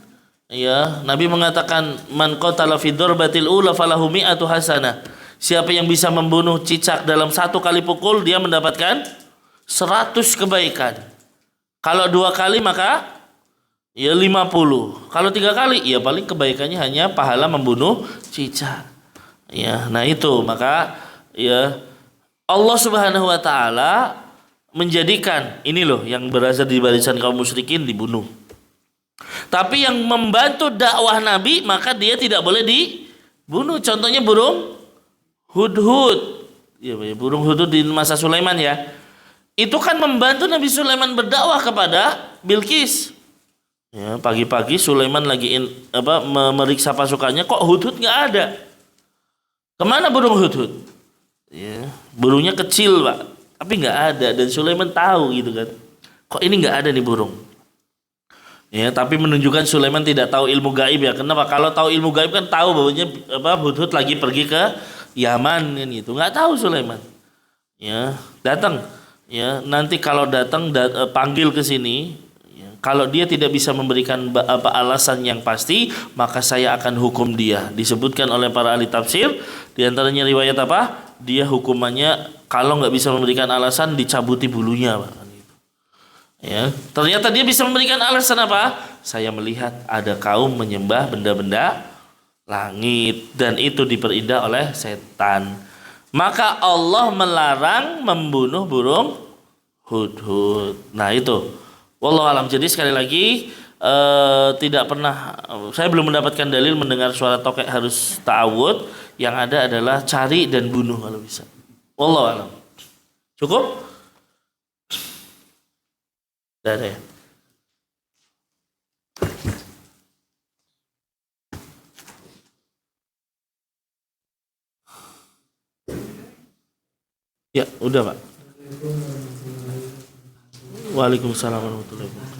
[SPEAKER 1] Ya, Nabi mengatakan man qatala fi darbatil ula falahu mi'atu hasanah. Siapa yang bisa membunuh cicak dalam satu kali pukul dia mendapatkan 100 kebaikan. Kalau 2 kali maka ya 50. Kalau 3 kali ya paling kebaikannya hanya pahala membunuh cicak. Ya, nah itu maka ya Allah Subhanahu wa taala menjadikan ini loh yang berasal di barisan kaum musyrikin dibunuh. Tapi yang membantu dakwah Nabi maka dia tidak boleh dibunuh. Contohnya burung hudhud. Ya, burung hudhud di masa Sulaiman ya. Itu kan membantu Nabi Sulaiman berdakwah kepada Bilqis. Ya, pagi-pagi Sulaiman lagi memeriksa pasukannya, kok hudhud nggak ada. Kemana burung hudhud? Ya, burungnya kecil, Pak, tapi nggak ada dan Sulaiman tahu gitu kan. Kok ini nggak ada nih burung? Ya, tapi menunjukkan Sulaiman tidak tahu ilmu gaib ya. Kenapa? Kalau tahu ilmu gaib kan tahu bahwanya hudhud lagi pergi ke Yaman kan gitu. Nggak tahu Sulaiman. Ya, datang. Ya, nanti kalau datang panggil ke sini. Ya, kalau dia tidak bisa memberikan alasan yang pasti, maka saya akan hukum dia. Disebutkan oleh para ahli tafsir, di antaranya riwayat apa? Dia hukumannya kalau nggak bisa memberikan alasan dicabuti bulunya, Pak. Ya, ternyata dia bisa memberikan alasan apa? Saya melihat ada kaum menyembah benda-benda langit dan itu diperindah oleh setan. Maka Allah melarang membunuh burung hudhud. Nah itu, wallahu alam. Jadi sekali lagi tidak pernah, saya belum mendapatkan dalil mendengar suara tokek harus ta'awud. Yang ada adalah cari dan bunuh kalau bisa. Wallahu alam. Cukup? Sudah ada ya? Ya, udah Pak. Waalaikumsalam warahmatullahi wabarakatuh.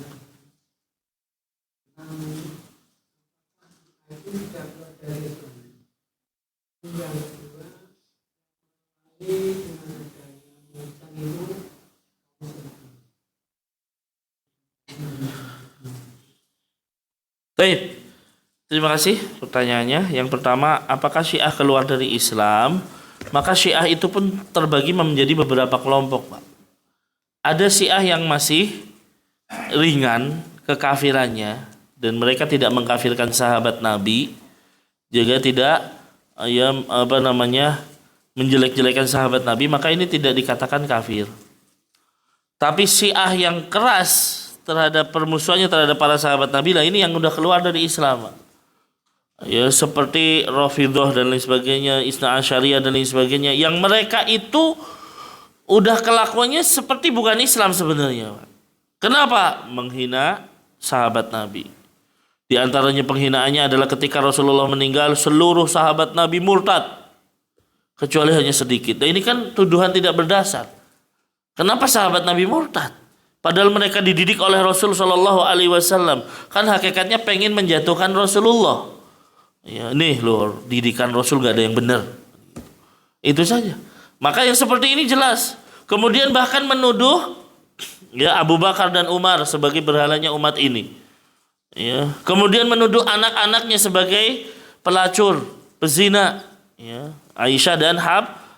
[SPEAKER 1] Baik, terima kasih pertanyaannya. Yang pertama, apakah Syiah keluar dari Islam? Maka Syiah itu pun terbagi menjadi beberapa kelompok, Pak. Ada Syiah yang masih ringan kekafirannya dan mereka tidak mengkafirkan sahabat Nabi, juga tidak menjelek-jelekan sahabat Nabi, maka ini tidak dikatakan kafir. Tapi Syiah yang keras terhadap permusuhannya terhadap para sahabat Nabi lah ini yang udah keluar dari Islam. Ya, seperti Rafidhah dan lain sebagainya, Isna Asyariyah dan lain sebagainya, yang mereka itu udah kelakuannya seperti bukan Islam sebenarnya. Kenapa? Menghina sahabat Nabi. Di antaranya penghinaannya adalah ketika Rasulullah meninggal, seluruh sahabat Nabi murtad kecuali hanya sedikit. Dan ini kan tuduhan tidak berdasar. Kenapa sahabat Nabi murtad? Padahal mereka dididik oleh Rasul Shallallahu Alaihi Wasallam. Kan hakikatnya pengen menjatuhkan Rasulullah. Ya, nih loh, didikan Rasul gak ada yang benar. Itu saja. Maka yang seperti ini jelas. Kemudian bahkan menuduh ya Abu Bakar dan Umar sebagai berhalanya umat ini. Ya, kemudian menuduh anak-anaknya sebagai pelacur, pezina. Ya, Aisyah dan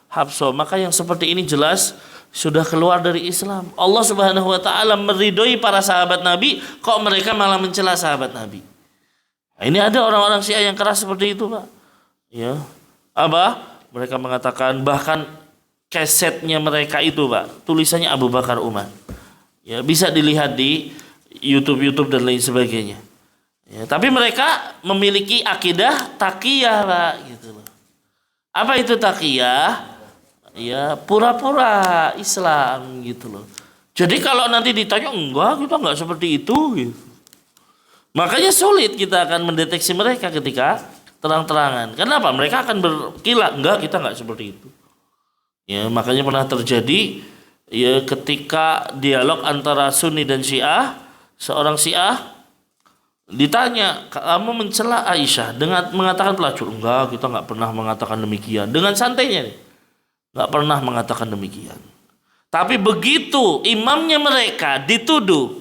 [SPEAKER 1] Hafsah. Maka yang seperti ini jelas sudah keluar dari Islam. Allah Subhanahu wa taala meridhoi para sahabat Nabi, kok mereka malah mencela sahabat Nabi. Nah, ini ada orang-orang Syiah yang keras seperti itu, Pak. Ya. Apa? Mereka mengatakan bahkan kesetnya mereka itu, Pak, tulisannya Abu Bakar Umar. Ya, bisa dilihat di YouTube dan lain sebagainya. Ya, tapi mereka memiliki akidah taqiyah, Pak, gitu loh. Apa itu taqiyah? Ya, pura-pura Islam gitu loh. Jadi kalau nanti ditanya, enggak, kita enggak seperti itu gitu. Makanya sulit kita akan mendeteksi mereka ketika terang-terangan. Kenapa? Mereka akan berkilat, enggak, kita enggak seperti itu. Ya, makanya pernah terjadi ya ketika dialog antara Sunni dan Syiah, seorang Syiah ditanya, kamu mencela Aisyah dengan mengatakan pelacur? Enggak, kita enggak pernah mengatakan demikian. Dengan santainya nih, enggak pernah mengatakan demikian. Tapi begitu imamnya mereka dituduh,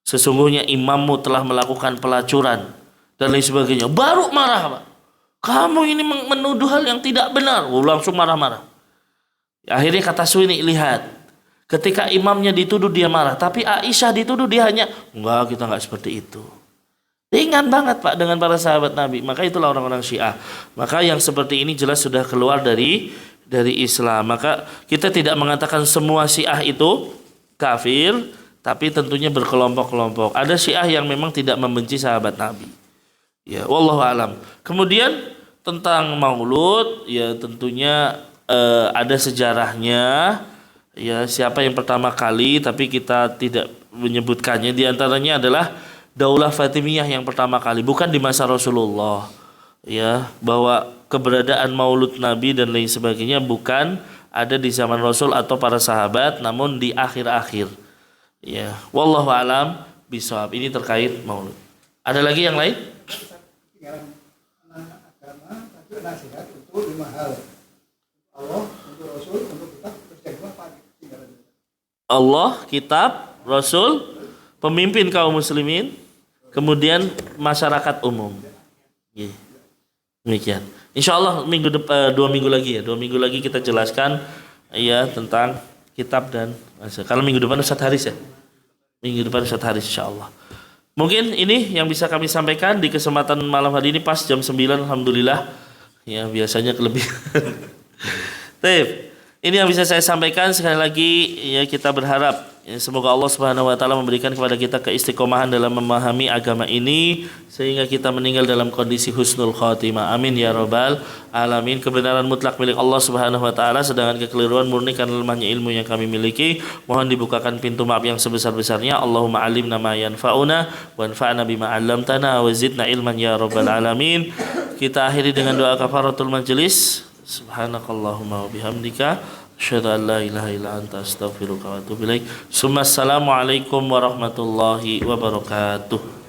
[SPEAKER 1] sesungguhnya imammu telah melakukan pelacuran dan lain sebagainya, baru marah, Pak. Kamu ini menuduh hal yang tidak benar. Langsung marah-marah. Akhirnya kata Sunni, lihat, ketika imamnya dituduh dia marah, tapi Aisyah dituduh dia hanya, enggak, kita enggak seperti itu. Ringan banget, Pak, dengan para sahabat Nabi. Maka itulah orang-orang Syiah. Maka yang seperti ini jelas sudah keluar dari Islam. Maka kita tidak mengatakan semua Syiah itu kafir, tapi tentunya berkelompok-kelompok. Ada Syiah yang memang tidak membenci sahabat Nabi. Ya, wallahu alam. Kemudian tentang Maulud, ya tentunya ada sejarahnya. Ya, siapa yang pertama kali, tapi kita tidak menyebutkannya. Di antaranya adalah Daulah Fatimiyah yang pertama kali, bukan di masa Rasulullah. Ya, bahwa keberadaan Maulud Nabi dan lain sebagainya bukan ada di zaman Rasul atau para sahabat, namun di akhir-akhir. Ya, wallahu alam bishawab. Ini terkait Maulud. Ada lagi yang lain?
[SPEAKER 3] Anak agama itu nasihat untuk 5 hal. Allah, untuk Rasul, untuk kitab, terus yang kedua apa?
[SPEAKER 1] Allah, kitab, Rasul, pemimpin kaum muslimin, kemudian masyarakat umum. Ya. Demikian. Insya Allah 2 minggu lagi ya. 2 minggu lagi kita jelaskan ya tentang kitab dan kalau minggu depan Ustaz Haris ya. Minggu depan Ustaz Haris insya Allah. Mungkin ini yang bisa kami sampaikan di kesempatan malam hari ini pas jam 9 alhamdulillah. Ya biasanya kelebihan. Baik. Ini yang bisa saya sampaikan. Sekali lagi ya kita berharap ya, semoga Allah Subhanahu wa taala memberikan kepada kita keistiqomahan dalam memahami agama ini sehingga kita meninggal dalam kondisi husnul khatimah. Amin ya rabbal alamin. Kebenaran mutlak milik Allah Subhanahu wa taala, sedangkan kekeliruan murni karena lemahnya ilmu yang kami miliki. Mohon dibukakan pintu maaf yang sebesar-besarnya. Allahumma alimna ma yanfa'una wanfa'na bima 'allamtana wa zidna ilman ya rabbal alamin. Kita akhiri dengan doa kafaratul majelis. Subhanakallahumma wa bihamdika asyhadu an la ilaha illa anta astaghfiruka wa atubu ilaik. Assalamualaikum warahmatullahi wabarakatuh.